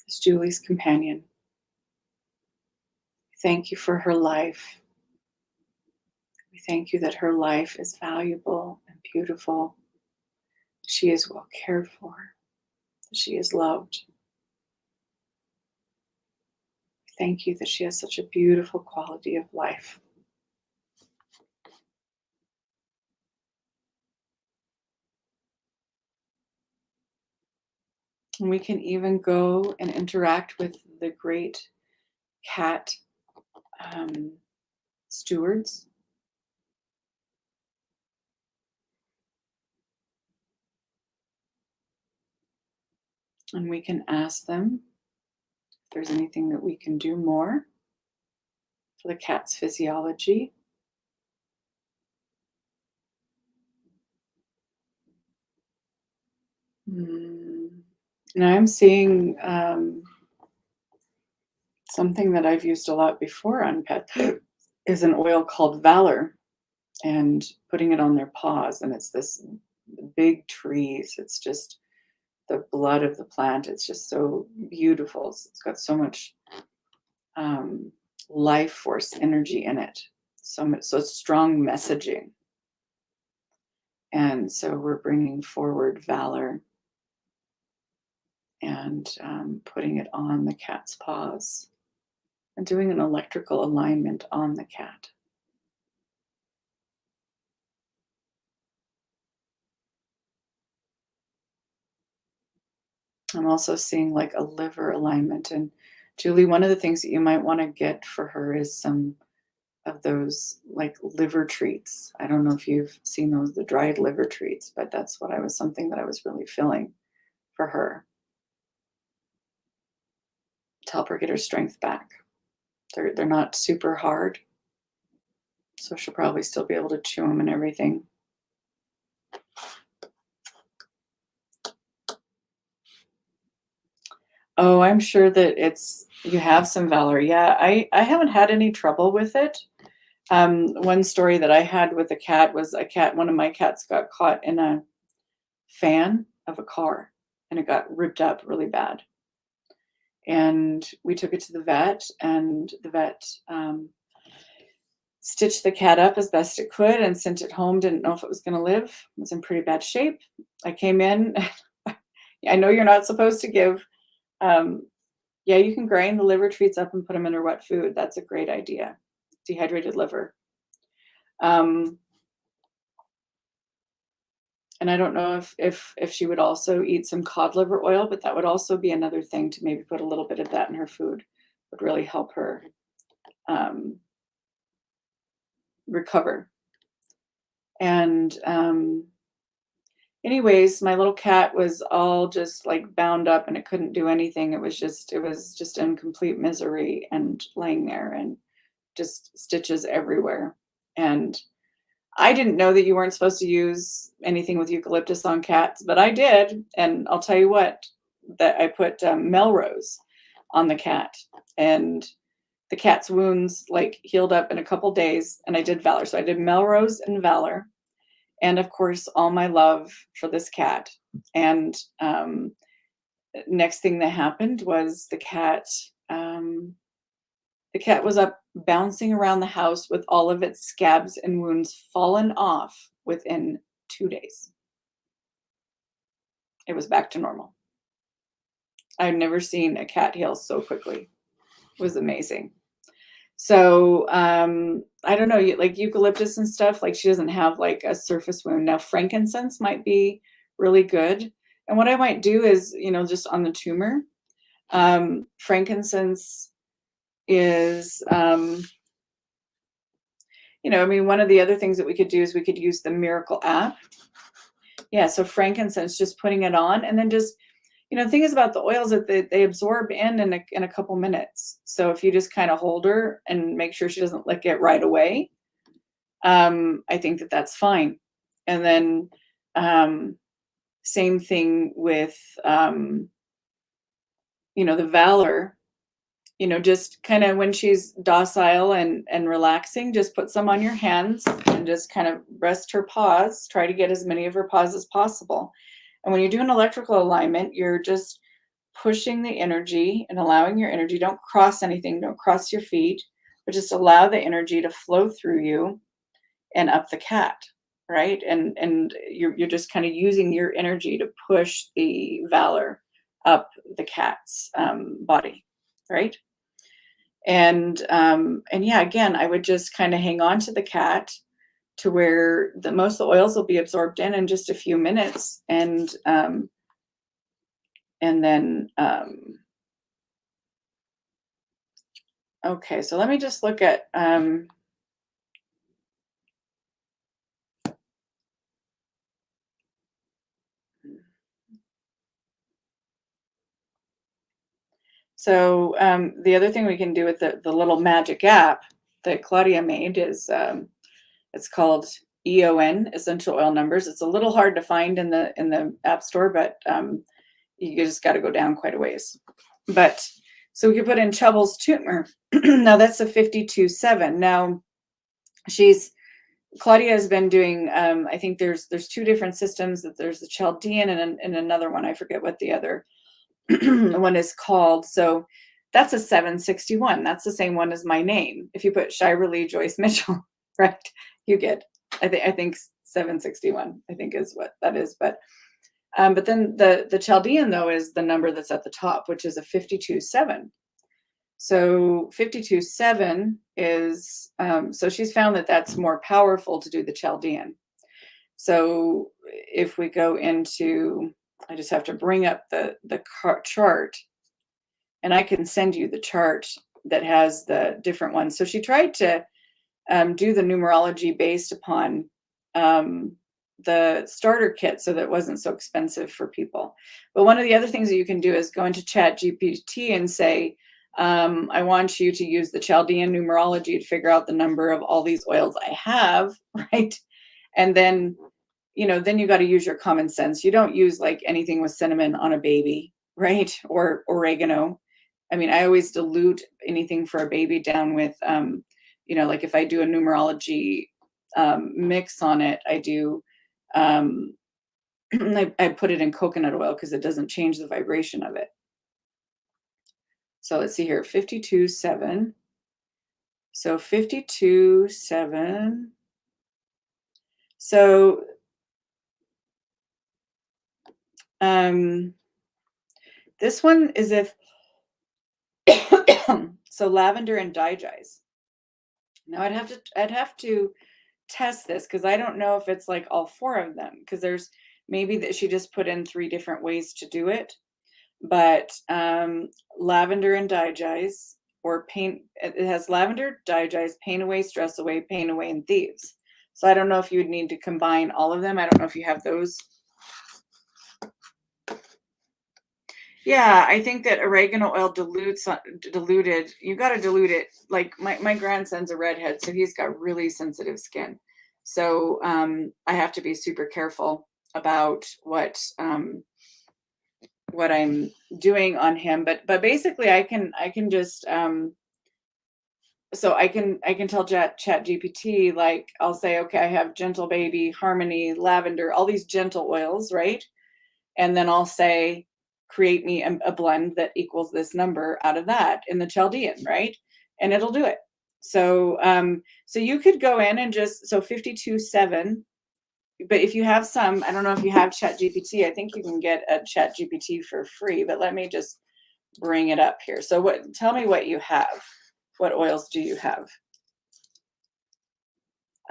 as Julie's companion. We thank you for her life. We thank you that her life is valuable and beautiful. She is well cared for. She is loved. We thank you that she has such a beautiful quality of life. And we can even go and interact with the great cat stewards. And we can ask them if there's anything that we can do more for the cat's physiology. And I'm seeing Something that I've used a lot before on pets is an oil called Valor, and putting it on their paws, and it's this big trees. It's just the blood of the plant. It's just so beautiful. It's got so much um, life force energy in it. So much, so strong messaging. And so we're bringing forward Valor and putting it on the cat's paws and doing an electrical alignment on the cat. I'm also seeing like a liver alignment. And Julie, one of the things that you might want to get for her is some of those like liver treats. I don't know if you've seen those, the dried liver treats, but that's what I was, something that I was really feeling for her to help her get her strength back. They're not super hard, so she'll probably still be able to chew them and everything. Oh, I'm sure that it's you have some Valor. Yeah, I haven't had any trouble with it. One story that I had with a cat was a cat. One of my cats got caught in a fan of a car, and it got ripped up really bad. And we took it to the vet, and the vet stitched the cat up as best it could and sent it home. Didn't know if it was going to live. It was in pretty bad shape. I came in. I know you're not supposed to give. Yeah, you can grind the liver treats up and put them in her wet food. That's a great idea. Dehydrated liver. Um, and I don't know if she would also eat some cod liver oil, but that would also be another thing to maybe put a little bit of that in her food. Would really help her um, recover. And anyways, my little cat was all just like bound up and it couldn't do anything. It was just in complete misery and laying there and just stitches everywhere. And I didn't know that you weren't supposed to use anything with eucalyptus on cats, but I did. And I'll tell you what, that I put Melrose on the cat, and the cat's wounds like healed up in a couple days. And I did Valor. So I did Melrose and Valor, and of course, all my love for this cat. And next thing that happened was the cat was up bouncing around the house with all of its scabs and wounds fallen off within 2 days. It was back to normal. I've never seen a cat heal so quickly. It was amazing. So I don't know, like eucalyptus and stuff, like she doesn't have like a surface wound. Now frankincense might be really good. And what I might do is, just on the tumor, frankincense is one of the other things that we could do is we could use the Miracle app. Yeah, so frankincense, just putting it on, and then just, the thing is about the oils that they absorb in a couple minutes. So if you just kind of hold her and make sure she doesn't lick it right away, I think that that's fine. And then same thing with the Valor. Just kind of when she's docile and relaxing, just put some on your hands and just kind of rest her paws. Try to get as many of her paws as possible. And when you do an electrical alignment, you're just pushing the energy and allowing your energy. Don't cross anything. Don't cross your feet, but just allow the energy to flow through you and up the cat, right? And you're just kind of using your energy to push the Valor up the cat's body, right? And yeah, again, I would just kind of hang on to the cat to where most of the oils will be absorbed in just a few minutes, and then okay, so let me just look at so the other thing we can do with the little magic app that Claudia made is it's called EON, Essential Oil Numbers. It's a little hard to find in the App Store, but you just got to go down quite a ways. But So we could put in Chubble's tumor. Now that's a 52-7. Now Claudia has been doing, I think there's two different systems. That there's the Chaldean and another one. I forget what the other one is called. So that's a 761. That's the same one as my name. If you put Shira Lee Joyce Mitchell, right, you get, I think 761, I think is what that is. But then the Chaldean, though, is the number that's at the top, which is a 52-7. So 52-7 is, so she's found that that's more powerful to do the Chaldean. So if we go into, I just have to bring up the chart, and I can send you the chart that has the different ones. So she tried to do the numerology based upon the starter kit so that it wasn't so expensive for people. But one of the other things that you can do is go into ChatGPT and say, I want you to use the Chaldean numerology to figure out the number of all these oils I have, right? And then, then you got to use your common sense. You don't use like anything with cinnamon on a baby, right? Or oregano. I mean, I always dilute anything for a baby down with, like if I do a numerology mix on it, I do, I put it in coconut oil because it doesn't change the vibration of it. So let's see here, 52-7. So 52-7. So this one is if so lavender and digize. Now I'd have to test this because I don't know if it's like all four of them, because there's maybe that she just put in 3 different ways to do it. But lavender and digize, or paint, it has lavender, digize, paint away, stress away, paint away, and thieves. So I don't know if you would need to combine all of them. I don't know if you have those. Yeah, I think that oregano oil diluted. You got to dilute it. Like my grandson's a redhead, so he's got really sensitive skin. So I have to be super careful about what I'm doing on him. But basically, I can just so I can tell ChatGPT, like I'll say, okay, I have Gentle Baby, Harmony, Lavender, all these gentle oils, right? And then I'll say, create me a blend that equals this number out of that in the Chaldean, right? And it'll do it. So so you could go in and just, so 52-7. But if you have some, I don't know if you have ChatGPT. I think you can get a ChatGPT for free, but let me just bring it up here. So tell me what you have. What oils do you have?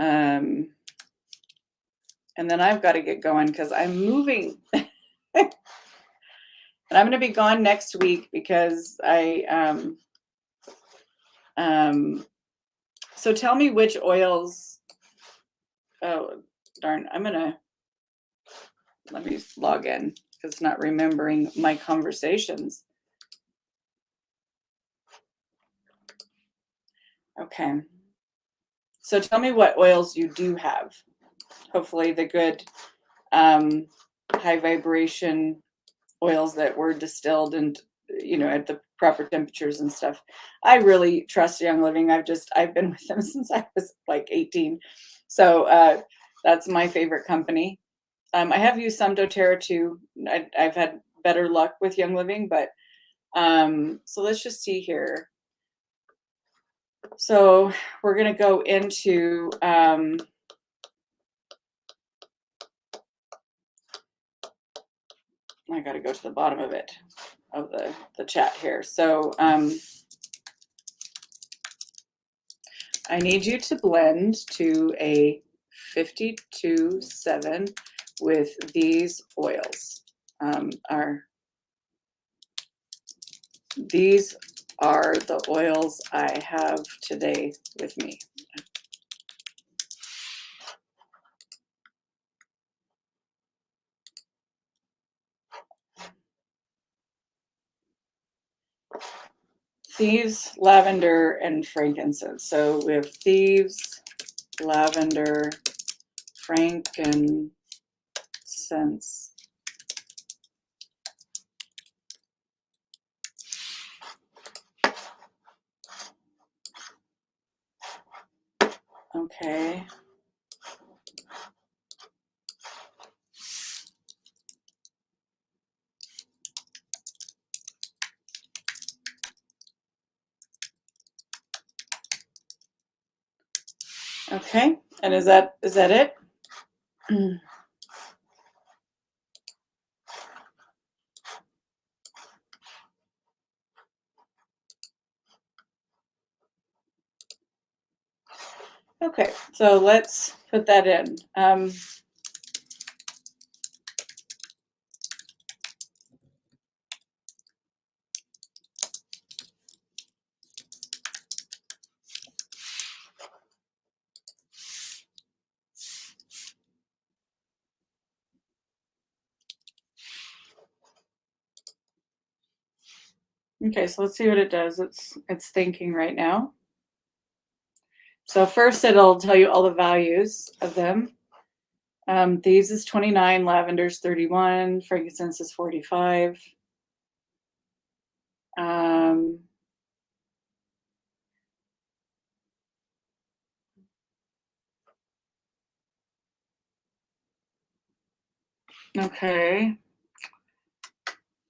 And then I've got to get going because I'm moving. And I'm going to be gone next week because so tell me which oils. Oh, darn. Let me log in because it's not remembering my conversations. Okay. So tell me what oils you do have. Hopefully the good high vibration oils that were distilled and at the proper temperatures and stuff. I really trust Young Living. I've been with them since I was like 18. So that's my favorite company. I have used some doTERRA too. I've had better luck with Young Living, but so let's just see here. So we're going to go into I got to go to the bottom of it, of the chat here. So I need you to blend to a 52-7 with these oils. These are the oils I have today with me. Thieves, lavender, and frankincense. So we have thieves, lavender, frankincense. Okay. Okay. And is that it? Mm. Okay, so let's put that in. Okay, so let's see what it does. It's thinking right now. So first it'll tell you all the values of them. Thieves is 29, lavender's 31, frankincense is 45. Um, okay,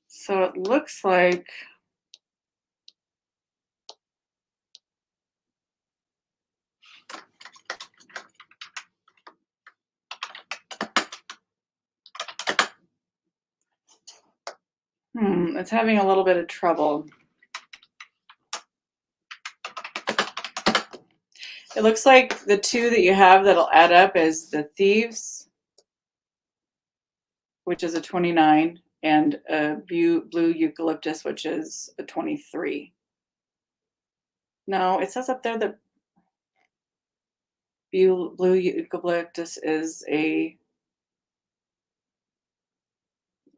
so it looks like it's having a little bit of trouble. It looks like the two that you have that'll add up is the thieves, which is a 29, and a blue eucalyptus, which is a 23. No, it says up there that blue eucalyptus is a,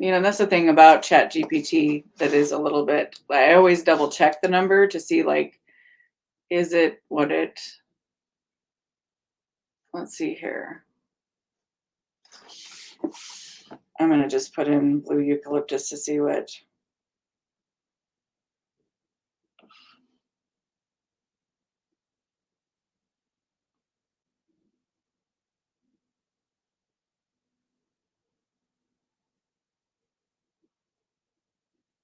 that's the thing about Chat GPT that is a little bit, I always double check the number to see, like, is it what it, let's see here. I'm going to just put in blue eucalyptus to see what.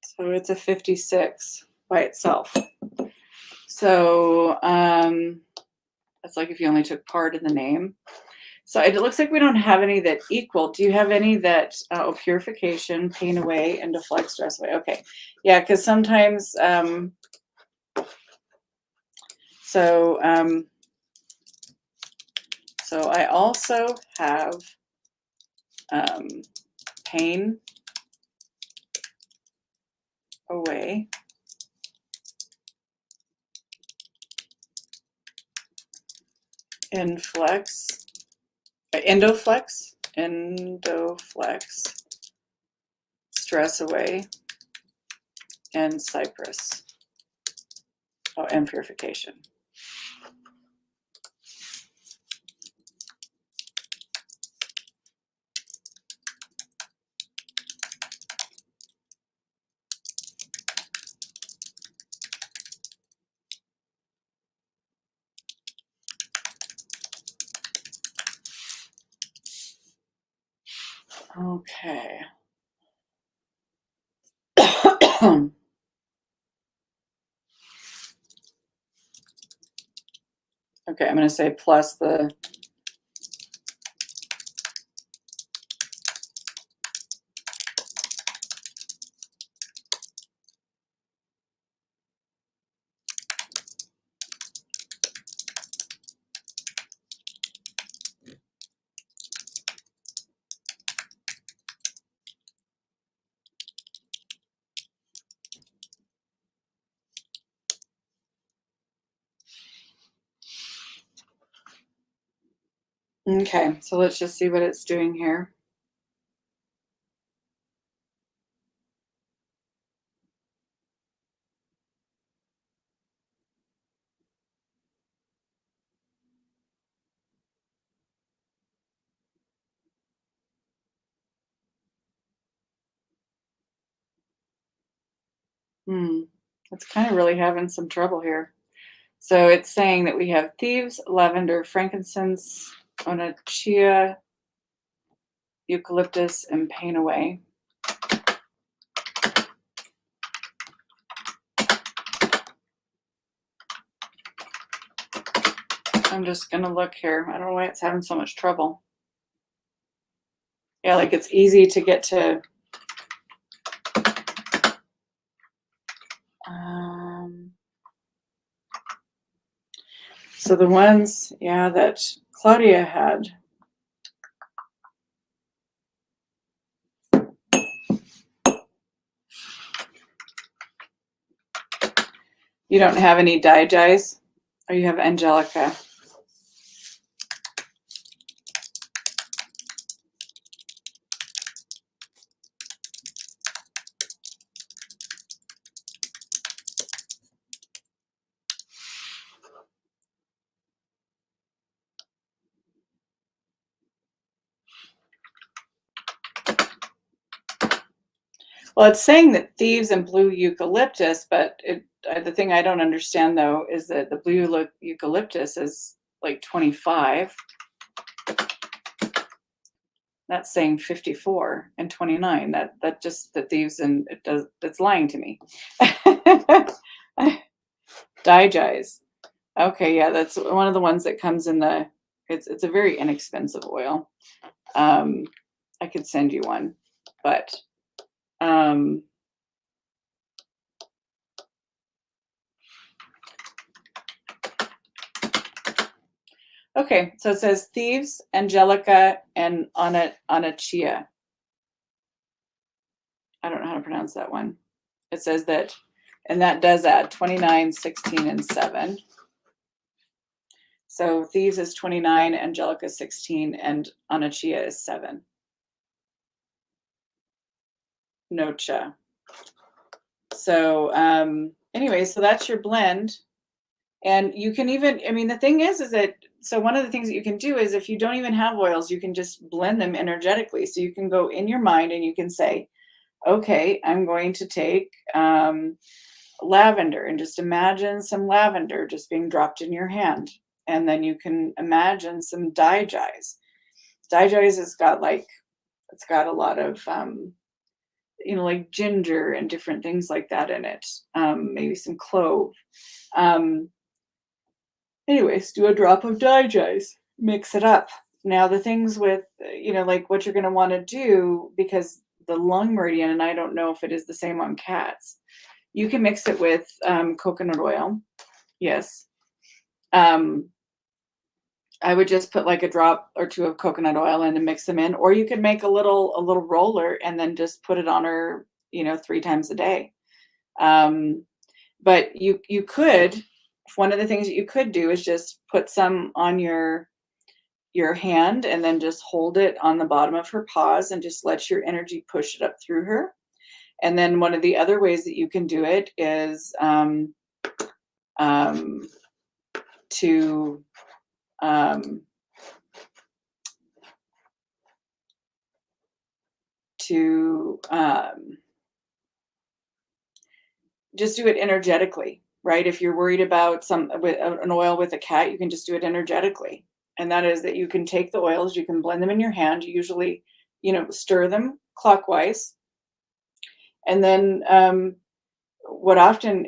So it's a 56 by itself. So that's like if you only took part in the name. So it looks like we don't have any that equal. Do you have any that, purification, pain away, and deflect stress away? Okay. Yeah, because sometimes, so, so I also have pain away, Inflex, Endoflex, stress away, and Cypress. Oh, and purification. Okay. Okay, I'm going to say plus the. Okay, so let's just see what it's doing here. It's kind of really having some trouble here. So it's saying that we have thieves, lavender, frankincense, onachia, eucalyptus, and pain away. I'm just gonna look here. I don't know why it's having so much trouble. Yeah, like it's easy to get to. Um, so the ones, yeah, that Claudia had. You don't have any Digis, or you have Angelica. Well, it's saying that thieves and blue eucalyptus, but the thing I don't understand though is that the blue eucalyptus is like 25. That's saying 54 and 29. That just the thieves and it does that's lying to me. Digis. Okay, yeah, that's one of the ones that comes in the. It's a very inexpensive oil. I could send you one, but um, okay. So it says thieves, Angelica, and Onachia. I don't know how to pronounce that one. It says that, and that does add 29, 16, and 7. So thieves is 29, Angelica 16, and Onachia is 7. Nocha. So anyway, so that's your blend. And you can even, I mean, the thing is that, so one of the things that you can do is if you don't even have oils, you can just blend them energetically. So you can go in your mind and you can say, okay, I'm going to take lavender and just imagine some lavender just being dropped in your hand. And then you can imagine some Digis. Digis has got like, it's got a lot of, like ginger and different things like that in it. Maybe some clove. Anyways, do a drop of Digis, mix it up. Now the things with, like what you're going to want to do, because the lung meridian, and I don't know if it is the same on cats, you can mix it with coconut oil. Yes. I would just put like a drop or two of coconut oil in and mix them in, or you could make a little roller and then just put it on her, 3 times a day. But you could, one of the things that you could do is just put some on your hand and then just hold it on the bottom of her paws and just let your energy push it up through her. And then one of the other ways that you can do it is to just do it energetically, right? If you're worried about an oil with a cat, you can just do it energetically. And that is that you can take the oils, you can blend them in your hand, you usually, stir them clockwise. And then what often,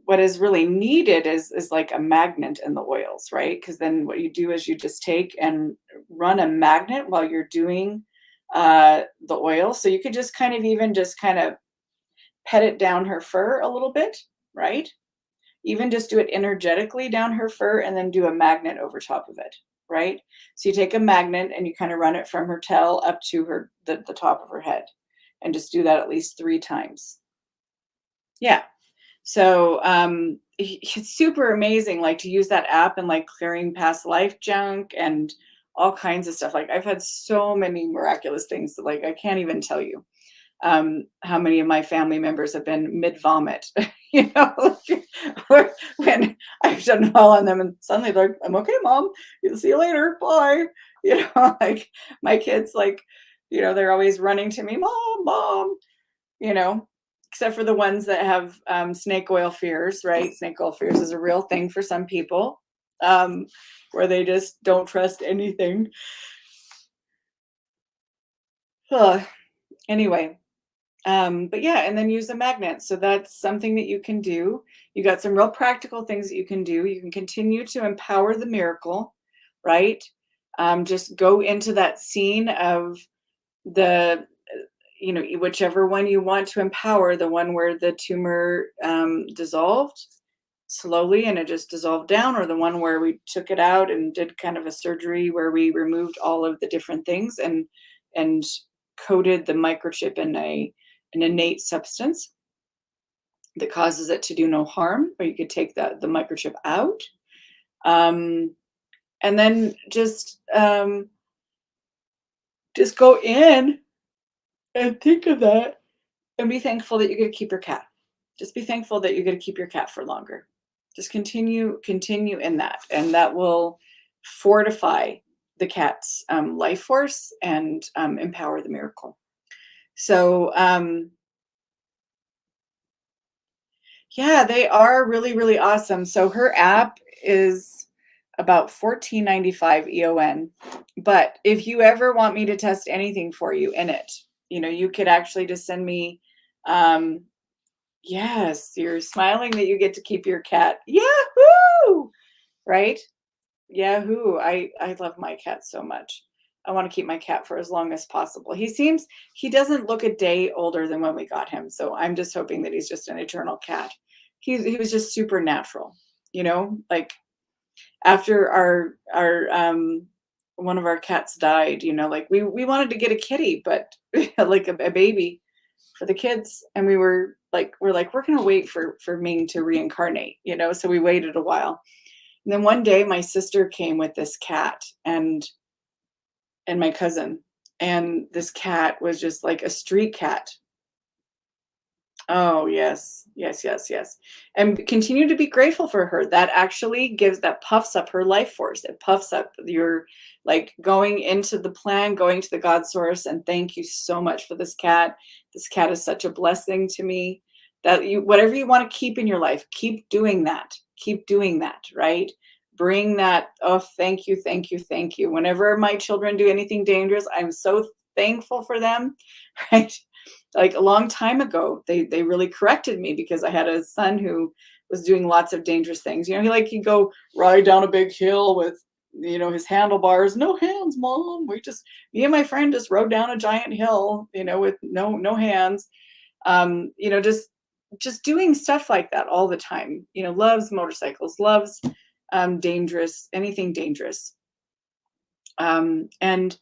what is really needed is like a magnet in the oils, right? Because then what you do is you just take and run a magnet while you're doing the oil. So you could just kind of even just kind of pet it down her fur a little bit, right? Even just do it energetically down her fur and then do a magnet over top of it, right? So you take a magnet and you kind of run it from her tail up to the top of her head and just do that at least 3 times. Yeah. So it's super amazing, like to use that app and like clearing past life junk and all kinds of stuff. Like I've had so many miraculous things that like I can't even tell you how many of my family members have been mid vomit, when I've done well on them and suddenly they're like, I'm okay, mom. See you later. Bye. Like my kids, like, they're always running to me, mom, mom, you know. except for the ones that have snake oil fears, right? Snake oil fears is a real thing for some people, um, where they just don't trust anything. Ugh. Anyway, but yeah, and then use a magnet. So that's something that you can do. You got some real practical things that you can do. You can continue to empower the miracle, right? Just go into that scene of the, whichever one you want to empower, the one where the tumor dissolved slowly and it just dissolved down, or the one where we took it out and did kind of a surgery where we removed all of the different things and coated the microchip in an innate substance that causes it to do no harm, or you could take the microchip out. Um, and then just go in and think of that and be thankful that you get to keep your cat. Just be thankful that you get to keep your cat for longer. Just continue in that, and that will fortify the cat's life force and empower the miracle. So yeah, they are really, really awesome. So her app is about 14.95 EON. But if you ever want me to test anything for you in it, you could actually just send me um yes, you're smiling that you get to keep your cat. Yahoo! Right? Yahoo! I love my cat so much. I want to keep my cat for as long as possible. He doesn't look a day older than when we got him, so I'm just hoping that he's just an eternal cat. He was just supernatural, like after our one of our cats died, like we wanted to get a kitty, but like a baby for the kids, and we're gonna wait for Ming to reincarnate, so we waited a while. And then one day my sister came with this cat and my cousin, and this cat was just like a street cat. Oh, yes. Yes, yes, yes. And continue to be grateful for her. That puffs up her life force. It puffs up your, like, going into the plan, going to the God source. And thank you so much for this cat. This cat is such a blessing to me. Whatever you want to keep in your life, keep doing that. Keep doing that, right? Bring that. Oh, thank you, thank you, thank you. Whenever my children do anything dangerous, I'm so thankful for them, right? Like a long time ago, they really corrected me because I had a son who was doing lots of dangerous things. He'd go ride down a big hill with, his handlebars. No hands, mom. Me and my friend just rode down a giant hill, with no hands. Just doing stuff like that all the time. Loves motorcycles, loves anything dangerous. And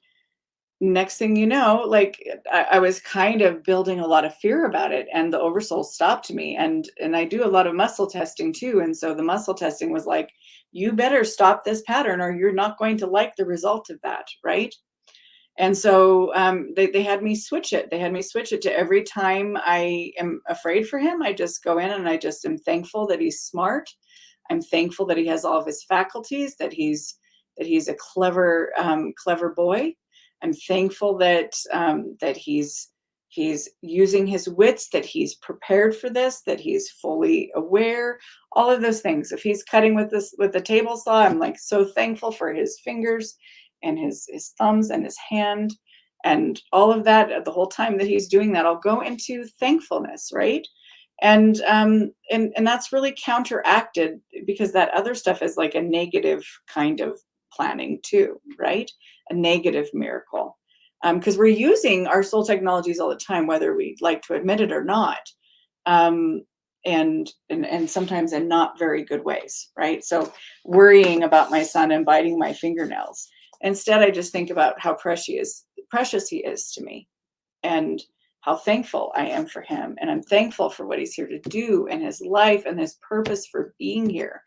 next thing you know, like I was kind of building a lot of fear about it, and the oversoul stopped me. And I do a lot of muscle testing too. And so the muscle testing was like, you better stop this pattern or you're not going to like the result of that, right? And so they had me switch it. They had me switch it to every time I am afraid for him, I just go in and I just am thankful that he's smart. I'm thankful that he has all of his faculties, that he's a clever boy. I'm thankful that he's using his wits, that he's prepared for this, that he's fully aware, all of those things. If he's cutting with the table saw, I'm like so thankful for his fingers and his thumbs and his hand and all of that. The whole time that he's doing that, I'll go into thankfulness, right? And that's really counteracted because that other stuff is like a negative kind of planning too, right? A negative miracle. Because we're using our soul technologies all the time, whether we like to admit it or not. Um, and sometimes in not very good ways, right? So worrying about my son and biting my fingernails. Instead, I just think about how precious he is to me, and how thankful I am for him. And I'm thankful for what he's here to do in his life and his purpose for being here.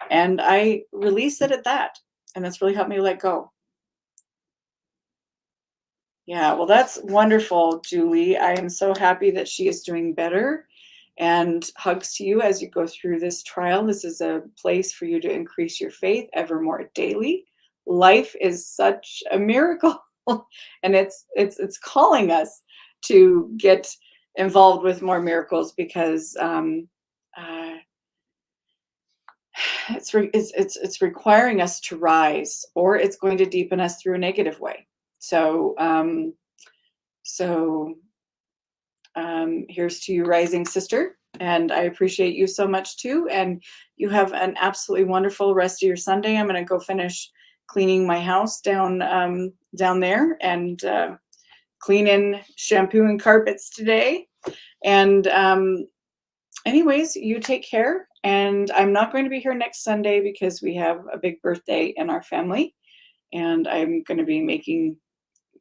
And I release it at that. And that's really helped me let go. Yeah, well, that's wonderful, Julie. I am so happy that she is doing better. And hugs to you as you go through this trial. This is a place for you to increase your faith ever more daily. Life is such a miracle, and it's calling us to get involved with more miracles because uh, it's requiring us to rise, or it's going to deepen us through a negative way. So so here's to you, rising sister, and I appreciate you so much too. And you have an absolutely wonderful rest of your Sunday. I'm going to go finish cleaning my house down there, and clean in shampoo and carpets today. And anyways, you take care. And I'm not going to be here next Sunday because we have a big birthday in our family, and I'm going to be making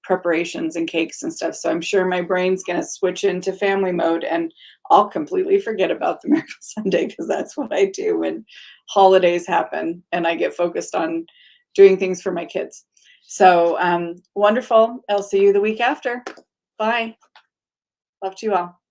preparations and cakes and stuff. So I'm sure my brain's going to switch into family mode, and I'll completely forget about the Miracle Sunday, because that's what I do when holidays happen and I get focused on doing things for my kids. So wonderful. I'll see you the week after. Bye. Love to you all.